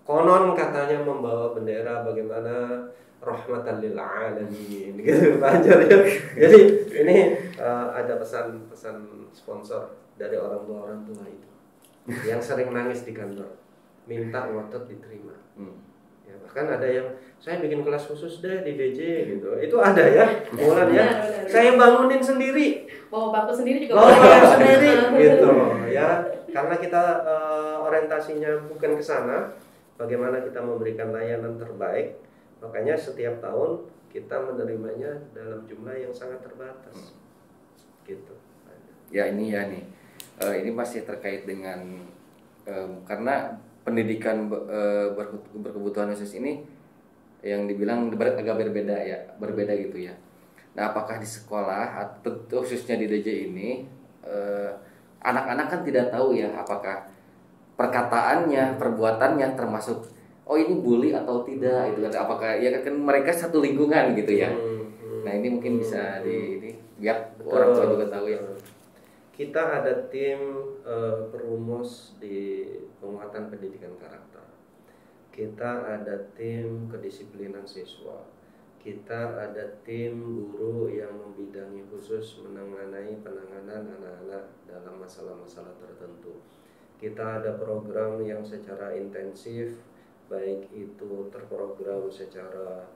konon katanya membawa bendera bagaimana rahmatan lil alamin gitu Panjang ya. Jadi ini ada pesan-pesan sponsor dari orang tua itu yang sering nangis di kantor, minta ngotot diterima. Ya, bahkan ada yang saya bikin kelas khusus deh di DJ gitu. Itu ada ya, Mulan ya. Saya bangunin sendiri.
Bawa bangku sendiri juga.
Bawa bangku sendiri gitu ya. Karena kita orientasinya bukan ke sana. Bagaimana kita memberikan layanan terbaik, makanya setiap tahun kita menerimanya dalam jumlah yang sangat terbatas, gitu.
Ya ini ya nih, ini masih terkait dengan karena pendidikan berkebutuhan khusus ini yang dibilang agak berbeda gitu ya. Nah, apakah di sekolah atau khususnya di DJ ini anak-anak kan tidak tahu ya apakah perkataannya, perbuatannya termasuk ini bully atau tidak gitu kan. Apakah ya kan mereka satu lingkungan gitu ya. Nah, ini mungkin bisa ini biar orang tua juga tahu ya.
Kita ada tim perumus di penguatan pendidikan karakter. Kita ada tim kedisiplinan siswa. Kita ada tim guru yang membidangi khusus penanganan anak-anak dalam masalah-masalah tertentu. Kita ada program yang secara intensif, baik itu terprogram secara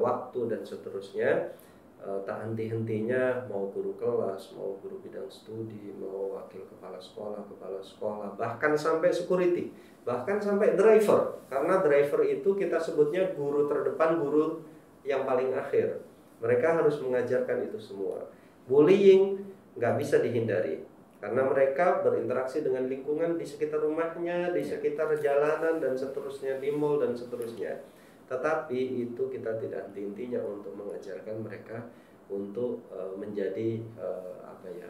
waktu dan seterusnya. Tak henti-hentinya, mau guru kelas, mau guru bidang studi, mau wakil kepala sekolah, bahkan sampai security, bahkan sampai driver. Karena driver itu kita sebutnya guru terdepan, guru yang paling akhir. Mereka harus mengajarkan itu semua. Bullying nggak bisa dihindari, karena mereka berinteraksi dengan lingkungan di sekitar rumahnya, di sekitar jalanan dan seterusnya, di mall dan seterusnya. Tetapi itu kita tidak henti-hentinya untuk mengajarkan mereka untuk menjadi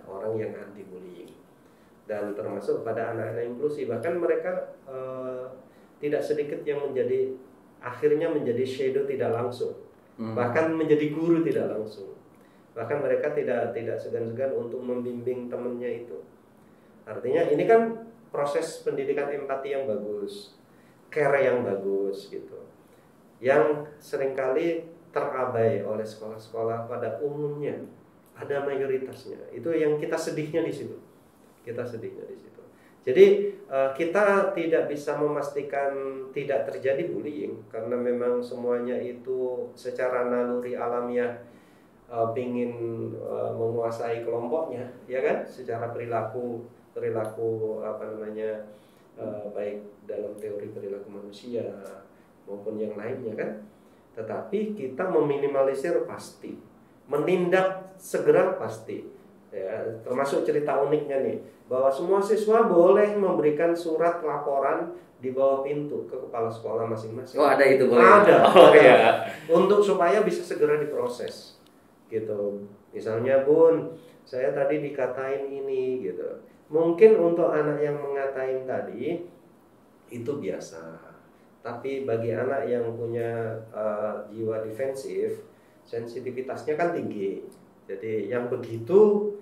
orang yang anti bullying, dan termasuk pada anak-anak inklusi. Bahkan mereka tidak sedikit yang akhirnya menjadi shadow tidak langsung, bahkan menjadi guru tidak langsung. Bahkan mereka tidak segan-segan untuk membimbing temannya itu. Artinya ini kan proses pendidikan empati yang bagus, care yang bagus gitu, yang seringkali terabai oleh sekolah-sekolah pada umumnya, pada mayoritasnya. Itu yang kita sedihnya di situ. Jadi kita tidak bisa memastikan tidak terjadi bullying, karena memang semuanya itu secara naluri alamiah ingin menguasai kelompoknya, ya kan? Secara perilaku baik dalam teori perilaku manusia maupun yang lainnya kan. Tetapi kita meminimalisir pasti, menindak segera pasti. Ya, termasuk cerita uniknya nih, bahwa semua siswa boleh memberikan surat laporan di bawah pintu ke kepala sekolah masing-masing.
Oh, ada itu boleh.
Ada.
Ya.
Untuk supaya bisa segera diproses. Gitu. Misalnya, Bun, saya tadi dikatain ini gitu. Mungkin untuk anak yang mengatain tadi itu biasa. Tapi bagi anak yang punya jiwa defensif, sensitivitasnya kan tinggi. Jadi yang begitu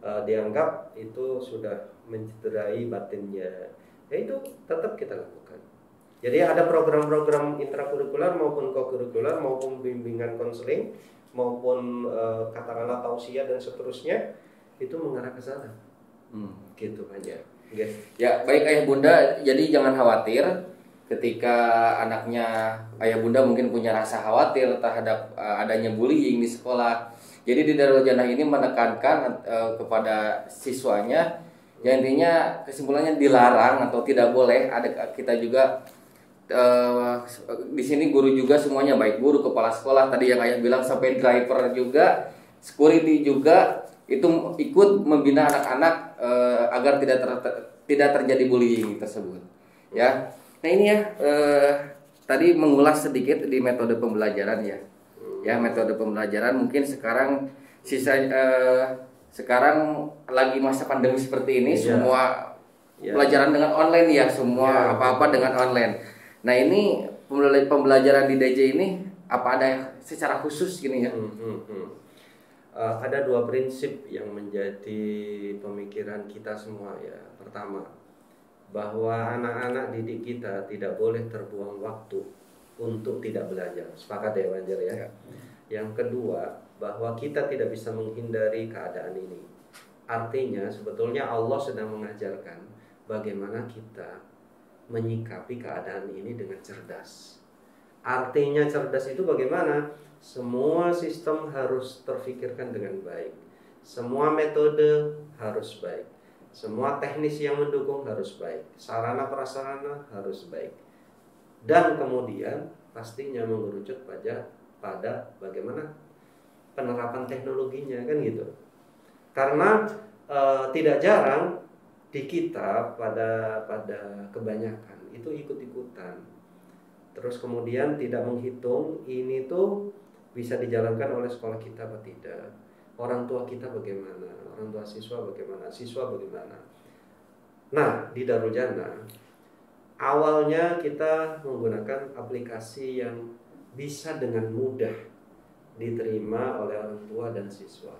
dianggap itu sudah mencederai batinnya. Ya itu tetap kita lakukan. Jadi ada program-program intrakurikuler maupun kokurikuler maupun bimbingan konseling maupun katakanlah tausiah dan seterusnya, itu mengarah ke sana. Gitu aja. Okay.
Ya, baik ayah bunda, jadi jangan khawatir ketika anaknya, ayah bunda mungkin punya rasa khawatir terhadap adanya bullying di sekolah. Jadi di Darul Jannah ini menekankan kepada siswanya, yang intinya kesimpulannya dilarang atau tidak boleh. Ada kita juga di sini guru juga semuanya, baik guru, kepala sekolah, tadi yang ayah bilang sampai driver juga, security juga, itu ikut membina anak-anak agar tidak terjadi bullying tersebut. Ya, nah ini ya tadi mengulas sedikit di metode pembelajaran ya. Ya, metode pembelajaran mungkin sekarang sekarang lagi masa pandemi seperti ini, semua pelajaran dengan online ya, semua apa-apa dengan online. Nah, ini pembelajaran di DJ ini apa ada secara khusus gini ya?
Ada dua prinsip yang menjadi pemikiran kita semua ya. Pertama, bahwa anak-anak didik kita tidak boleh terbuang waktu untuk tidak belajar. Sepakat ya Banjar ya? Yang kedua, bahwa kita tidak bisa menghindari keadaan ini. Artinya sebetulnya Allah sedang mengajarkan bagaimana kita menyikapi keadaan ini dengan cerdas. Artinya cerdas itu bagaimana? Semua sistem harus terfikirkan dengan baik. Semua metode harus baik. Semua teknis yang mendukung harus baik. Sarana prasarana harus baik. Dan kemudian pastinya mengerucut pada bagaimana penerapan teknologinya kan gitu. Karena tidak jarang di kita pada kebanyakan itu ikut-ikutan. Terus kemudian tidak menghitung ini tuh bisa dijalankan oleh sekolah kita apa tidak. Orang tua kita bagaimana, orang tua siswa bagaimana, siswa bagaimana. Nah, di Darul Jannah awalnya kita menggunakan aplikasi yang bisa dengan mudah diterima oleh orang tua dan siswa.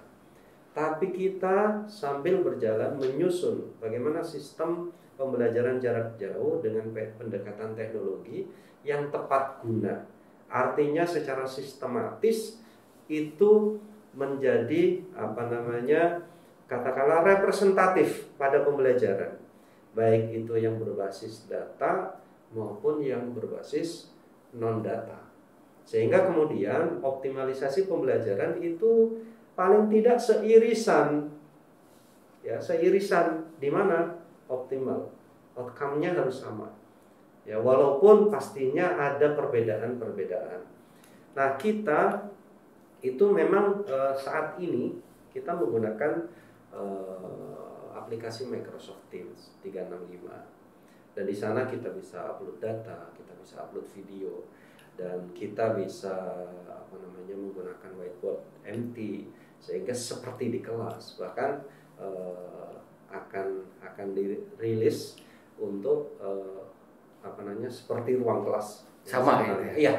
Tapi kita sambil berjalan menyusun bagaimana sistem pembelajaran jarak jauh dengan pendekatan teknologi yang tepat guna. Artinya secara sistematis itu menjadi katakanlah representatif pada pembelajaran. Baik itu yang berbasis data maupun yang berbasis non-data. Sehingga kemudian optimalisasi pembelajaran itu paling tidak seirisan. Ya, seirisan di mana optimal. Outcome-nya harus sama. Ya, walaupun pastinya ada perbedaan-perbedaan. Nah, kita itu memang saat ini kita menggunakan aplikasi Microsoft Teams 365. Dan di sana kita bisa upload data, kita bisa upload video, dan kita bisa menggunakan whiteboard empty sehingga seperti di kelas. Bahkan akan dirilis untuk seperti ruang kelas
sama ya.
Iya.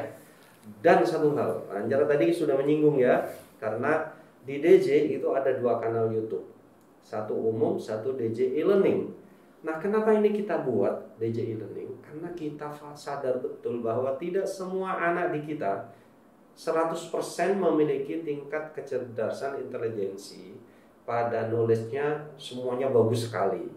Dan satu hal, Anjara tadi sudah menyinggung ya, karena di DJ itu ada 2 kanal YouTube. Satu umum, satu DJ e-learning. Nah, kenapa ini kita buat DJ e-learning? Karena kita sadar betul bahwa tidak semua anak di kita 100% memiliki tingkat kecerdasan intelijensi pada knowledge-nya semuanya bagus sekali.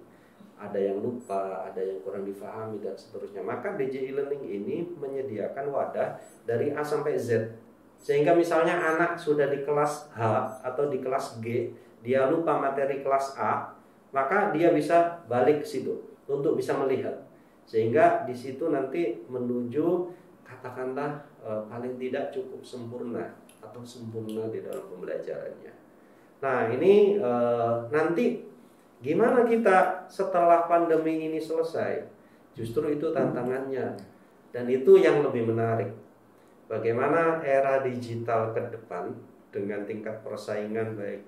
Ada yang lupa, ada yang kurang difahami dan seterusnya. Maka DJ e-learning ini menyediakan wadah dari A sampai Z. Sehingga misalnya anak sudah di kelas H atau di kelas G, dia lupa materi kelas A, maka dia bisa balik ke situ untuk bisa melihat. Sehingga di situ nanti menuju katakanlah paling tidak cukup sempurna atau sempurna di dalam pembelajarannya. Nah, ini nanti gimana kita setelah pandemi ini selesai? Justru itu tantangannya. Dan itu yang lebih menarik. Bagaimana era digital ke depan dengan tingkat persaingan baik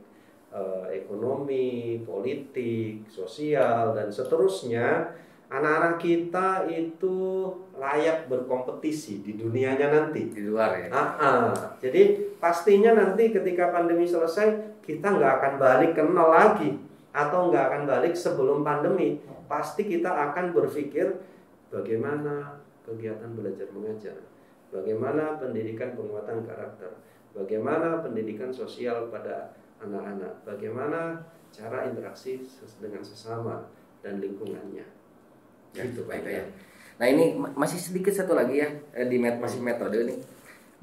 ekonomi, politik, sosial, dan seterusnya, anak-anak kita itu layak berkompetisi di dunianya nanti.
Di luar ya.
Jadi pastinya nanti ketika pandemi selesai, kita nggak akan balik ke nol lagi, atau nggak akan balik sebelum pandemi. Pasti kita akan berpikir bagaimana kegiatan belajar mengajar, bagaimana pendidikan penguatan karakter, bagaimana pendidikan sosial pada anak-anak, bagaimana cara interaksi dengan sesama dan lingkungannya.
Ya, gitu baik ya. Nah, ini masih sedikit satu lagi ya, masih metode nih.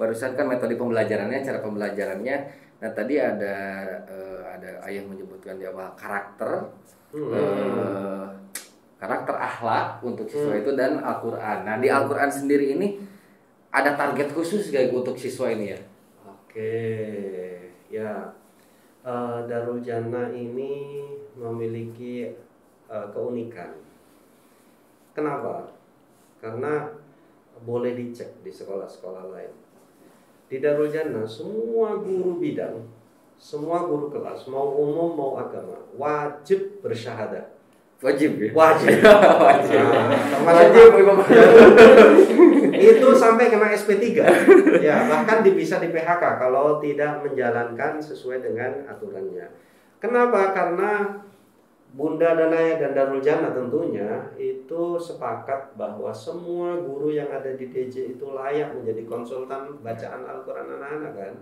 Barusan kan metode pembelajarannya, cara pembelajarannya. Nah, tadi ada ayah menyebutkan di awal karakter, karakter akhlak untuk siswa itu dan Al-Quran. Nah, di Al-Quran sendiri ini ada target khusus gak untuk siswa ini ya?
Oke, ya. Darul Jannah ini memiliki keunikan. Kenapa? Karena boleh dicek di sekolah-sekolah lain. Di Darul Jannah semua guru bidang, semua guru kelas, mau umum mau agama, wajib bersyahadah.
Wajib ya?
Wajib.
Wajib.
Itu sampai kena SP3. Ya, bahkan bisa di PHK kalau tidak menjalankan sesuai dengan aturannya. Kenapa? Karena Bunda dan Ayah dan Darul Jannah tentunya itu sepakat bahwa semua guru yang ada di DJ itu layak menjadi konsultan bacaan Al-Quran anak-anak kan.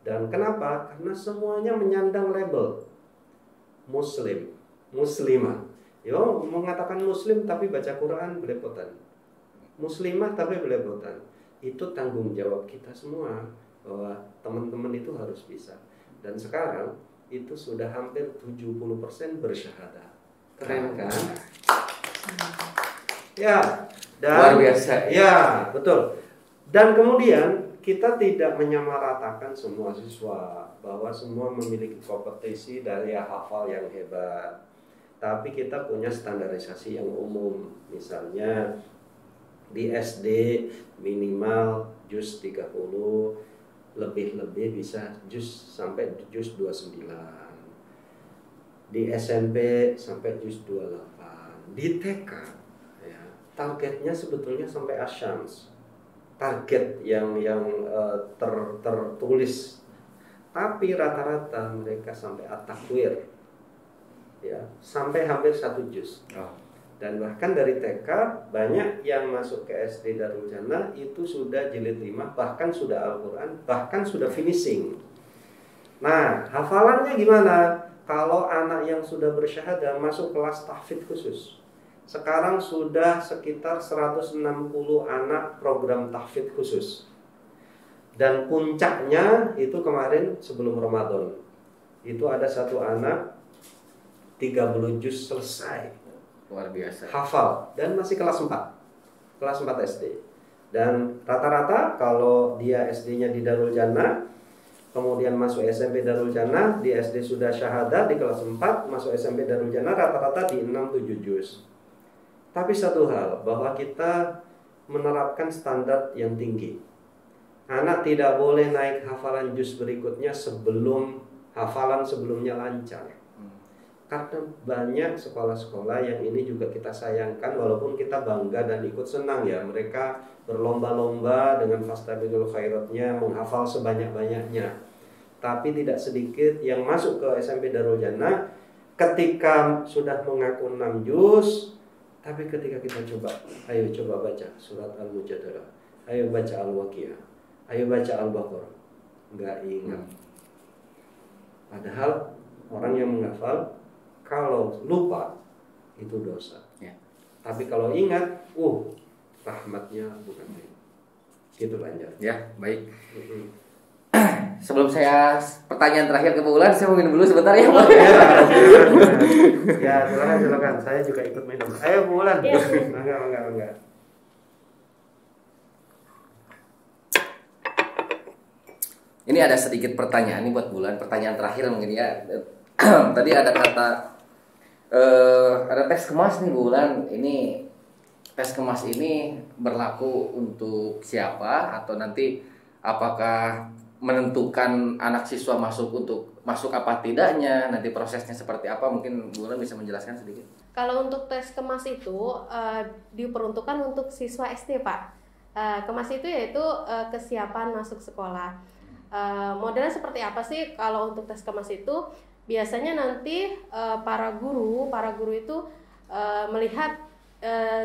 Dan kenapa? Karena semuanya menyandang label Muslim, Muslimah. Yo, mengatakan Muslim tapi baca Quran belepotan, Muslimah tapi belepotan. Itu tanggung jawab kita semua bahwa teman-teman itu harus bisa. Dan sekarang itu sudah hampir 70% bersyahadah. Keren kan? Ya, dan
luar biasa.
Ya, betul. Dan kemudian kita tidak menyamaratakan semua siswa bahwa semua memiliki kompetensi dari hafal yang hebat. Tapi kita punya standarisasi yang umum. Misalnya di SD minimal juz 30, lebih-lebih bisa juz sampai juz 29. Di SMP sampai juz 28. Di TK ya, targetnya sebetulnya sampai asyams. Target yang tertulis. Tapi rata-rata mereka sampai at-takwir. Ya, sampai hampir 1 juz. Dan bahkan dari TK banyak yang masuk ke SD Darul Jannah itu sudah jilid 5, bahkan sudah Al-Quran, bahkan sudah finishing. Nah, hafalannya gimana? Kalau anak yang sudah bersyahadah masuk kelas tahfidz khusus. Sekarang sudah sekitar 160 anak program tahfidz khusus. Dan puncaknya itu kemarin sebelum Ramadan. Itu ada satu anak 30 juz selesai.
Luar biasa.
Hafal dan masih kelas 4. Kelas 4 SD. Dan rata-rata kalau dia SD-nya di Darul Jannah, kemudian masuk SMP Darul Jannah, di SD sudah syahadah, di kelas 4 masuk SMP Darul Jannah rata-rata di 6-7 juz. Tapi satu hal, bahwa kita menerapkan standar yang tinggi. Anak tidak boleh naik hafalan juz berikutnya sebelum hafalan sebelumnya lancar. Karena banyak sekolah-sekolah yang ini juga kita sayangkan, walaupun kita bangga dan ikut senang ya, mereka berlomba-lomba dengan fastabiqul khairatnya menghafal sebanyak-banyaknya. Tapi tidak sedikit yang masuk ke SMP Darul Jannah ketika sudah mengaku 6 juz, tapi ketika kita coba, ayo coba baca surat Al-Mujadalah, ayo baca Al-Waqiah, ayo baca Al-Baqarah, nggak ingat. Padahal orang yang menghafal kalau lupa itu dosa.
Ya.
Tapi kalau ingat, rahmatnya bukan main. Gitu Banjar.
Ya, baik. Sebelum saya pertanyaan terakhir ke Bu Ulan, saya mau minum dulu sebentar ya, Pak.
Ya, silakan. Saya juga ikut minum. Ayo Bu Ulan. Enggak.
Ini ada sedikit pertanyaan nih buat Bu Ulan, pertanyaan terakhir mungkin ya. Tadi ada kata ada tes kemas nih Bu Ulan. Ini tes kemas ini berlaku untuk siapa, atau nanti apakah menentukan anak siswa masuk apa tidaknya, nanti prosesnya seperti apa, mungkin Bu Ulan bisa menjelaskan sedikit.
Kalau untuk tes kemas itu diperuntukkan untuk siswa SD Pak. Kemas itu yaitu kesiapan masuk sekolah. Modelnya seperti apa sih kalau untuk tes kemas itu? Biasanya nanti para guru itu melihat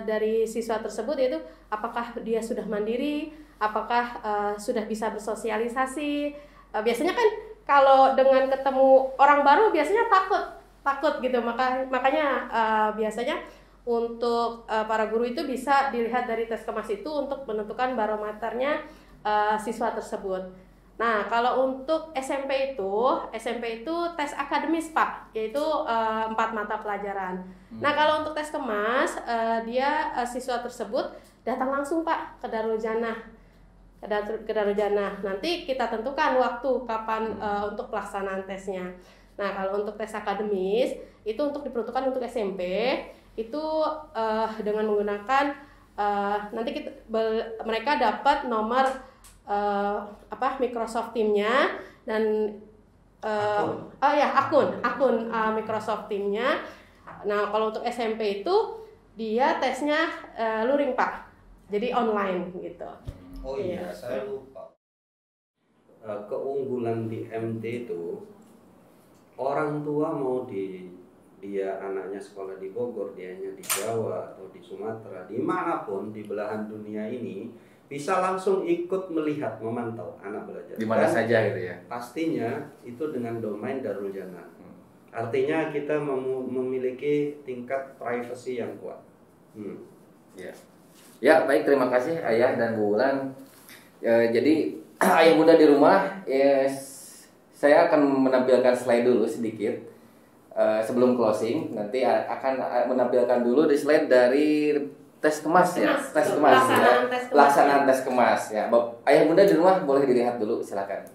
dari siswa tersebut, yaitu apakah dia sudah mandiri, apakah sudah bisa bersosialisasi. Biasanya kan kalau dengan ketemu orang baru biasanya takut gitu, makanya biasanya untuk para guru itu bisa dilihat dari tes kemas itu untuk menentukan barometernya siswa tersebut. Nah, kalau untuk SMP itu tes akademis Pak, yaitu 4 mata pelajaran. Nah, kalau untuk tes kemas, siswa tersebut datang langsung Pak ke Darul Jannah. Ke Darul Jannah. Nanti kita tentukan waktu kapan untuk pelaksanaan tesnya. Nah, kalau untuk tes akademis itu untuk diperuntukkan untuk SMP, itu dengan menggunakan nanti mereka dapat nomor Microsoft Teams-nya dan akun Microsoft Teams-nya. Nah, kalau untuk SMP itu dia tesnya luring Pak, jadi online gitu.
Oh iya, saya lupa. Keunggulan di MT itu, orang tua mau dia anaknya sekolah di Bogor, dianya di Jawa atau di Sumatera, dimanapun di belahan dunia ini, bisa langsung ikut melihat, memantau anak belajar.
Di mana saja gitu ya.
Pastinya itu dengan domain Darul Jannah. Artinya kita memiliki tingkat privasi yang kuat.
Ya, baik, terima kasih Ayah dan Bu Ulan. Jadi Ayah Bunda di rumah, saya akan menampilkan slide dulu sedikit sebelum closing. Nanti akan menampilkan dulu di slide dari tes kemas ya, tes kemas
Pelaksanaan
ya.
tes kemas.
Pelaksanaan tes kemas ya. Ayah bunda di rumah boleh dilihat dulu, silakan.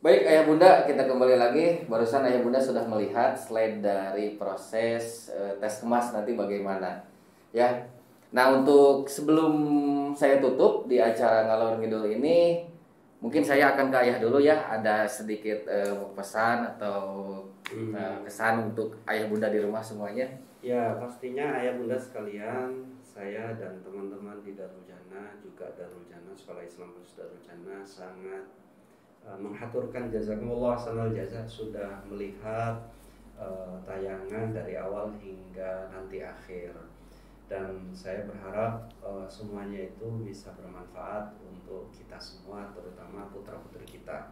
Baik ayah bunda, kita kembali lagi. Barusan ayah bunda sudah melihat slide dari proses tes kemas nanti bagaimana ya. Nah untuk sebelum saya tutup di acara Ngalor Ngidul ini, mungkin saya akan ke ayah dulu ya. Ada sedikit pesan atau kesan untuk ayah bunda di rumah semuanya.
Ya pastinya ayah bunda sekalian, saya dan teman-teman di Darul Jannah, juga Darul Jannah Sekolah Islam Khusus Darul Jannah sangat menghaturkan jazakumullah sanal jaza sudah melihat tayangan dari awal hingga nanti akhir, dan saya berharap semuanya itu bisa bermanfaat untuk kita semua, terutama putra-putri kita.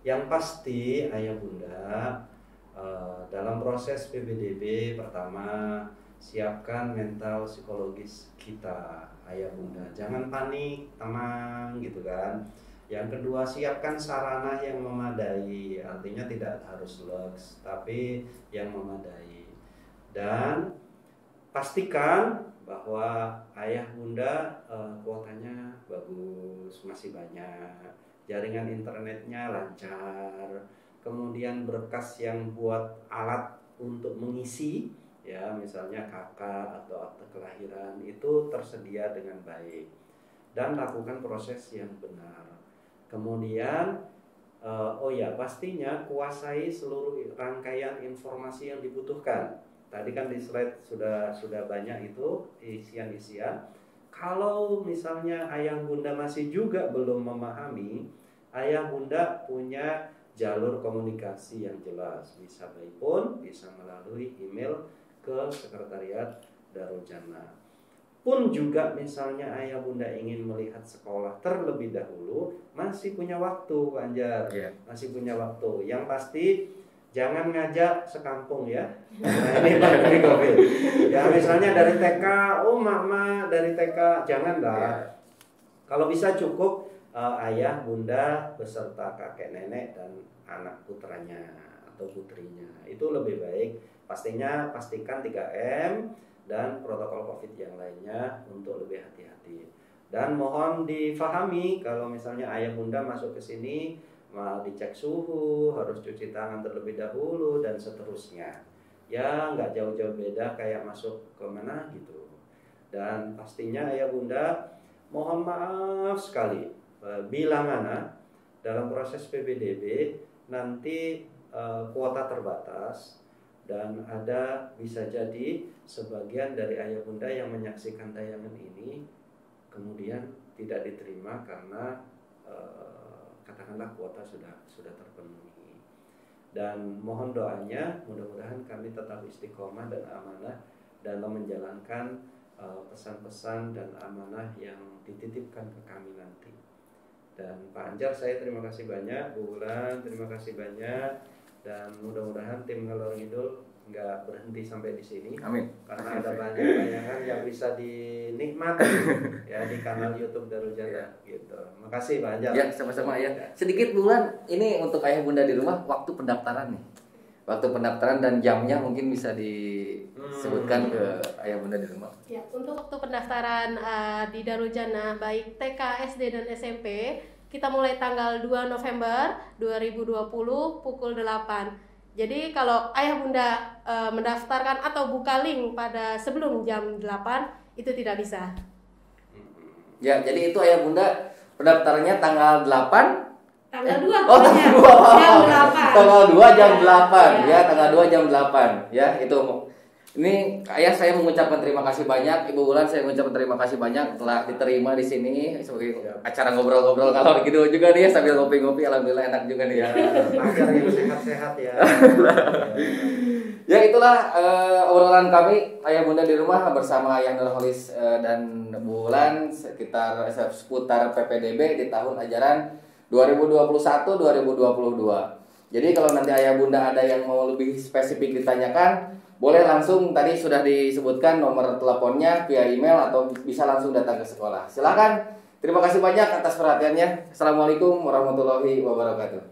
Yang pasti ayah bunda, dalam proses PBDB pertama siapkan mental psikologis kita ayah bunda, jangan panik, tenang gitu kan. Yang kedua, siapkan sarana yang memadai, artinya tidak harus luks, tapi yang memadai. Dan pastikan bahwa ayah bunda kuotanya bagus, masih banyak, jaringan internetnya lancar, kemudian berkas yang buat alat untuk mengisi, ya misalnya KK atau akte kelahiran itu tersedia dengan baik, dan lakukan proses yang benar. Kemudian pastinya kuasai seluruh rangkaian informasi yang dibutuhkan. Tadi kan di slide sudah banyak itu isian-isian. Kalau misalnya ayah bunda masih juga belum memahami, ayah bunda punya jalur komunikasi yang jelas. Bisa by phone, bisa melalui email ke sekretariat Darul Jannah. Pun juga misalnya ayah bunda ingin melihat sekolah terlebih dahulu, masih punya waktu Pak Anjar, masih punya waktu. Yang pasti jangan ngajak sekampung ya. Nah, ini Pak Gofil. Ya misalnya dari TK, oh mama dari TK, janganlah. Kalau bisa cukup ayah, bunda beserta kakek nenek dan anak putranya atau putrinya. Itu lebih baik. Pastikan 3M dan protokol COVID yang lainnya untuk lebih hati-hati. Dan mohon difahami kalau misalnya ayah bunda masuk ke sini mau dicek suhu, harus cuci tangan terlebih dahulu dan seterusnya. Ya nggak jauh-jauh beda kayak masuk ke mana gitu. Dan pastinya ayah bunda mohon maaf sekali bila mana dalam proses PPDB nanti kuota terbatas. Dan ada bisa jadi sebagian dari ayah bunda yang menyaksikan tayangan ini kemudian tidak diterima karena katakanlah kuota sudah terpenuhi. Dan mohon doanya mudah-mudahan kami tetap istiqomah dan amanah dalam menjalankan pesan-pesan dan amanah yang dititipkan ke kami nanti. Dan Pak Anjar saya terima kasih banyak, Bu Wulan terima kasih banyak. Dan mudah-mudahan tim Ngalor Ngidul nggak berhenti sampai di sini.
Amin.
Karena ada banyak tayangan yang bisa dinikmati ya di kanal YouTube Darul Jannah gitu. Makasih Pak Anjar.
Ya, sama-sama ya. Sedikit bulan ini untuk ayah bunda di rumah waktu pendaftaran nih. Waktu pendaftaran dan jamnya mungkin bisa disebutkan ke ayah bunda di rumah.
Ya, untuk waktu pendaftaran di Darul Jannah baik TK, SD dan SMP kita mulai tanggal 2 November 2020 pukul 8. Jadi kalau ayah bunda mendaftarkan atau buka link pada sebelum jam 8 itu tidak bisa.
Ya, jadi itu ayah bunda pendaftarannya tanggal 8.
Tanggal 2
Oh, tanggal 2.
jam 8.
Tanggal 2 jam 8 ya, tanggal 2 jam 8 ya, itu. Ini ayah saya mengucapkan terima kasih banyak, Ibu Wulan saya mengucapkan terima kasih banyak telah diterima di sini sebagai acara ngobrol-ngobrol kalau gitu juga nih ya, sambil ngopi-ngopi, alhamdulillah enak juga nih ya.
Agar yang sehat-sehat ya.
Ya itulah obrolan kami ayah bunda di rumah bersama Ayah Nurholis dan Bu Wulan sekitar seputar PPDB di tahun ajaran 2021-2022. Jadi kalau nanti ayah bunda ada yang mau lebih spesifik ditanyakan, boleh langsung, tadi sudah disebutkan nomor teleponnya via email atau bisa langsung datang ke sekolah. Silakan. Terima kasih banyak atas perhatiannya. Assalamualaikum warahmatullahi wabarakatuh.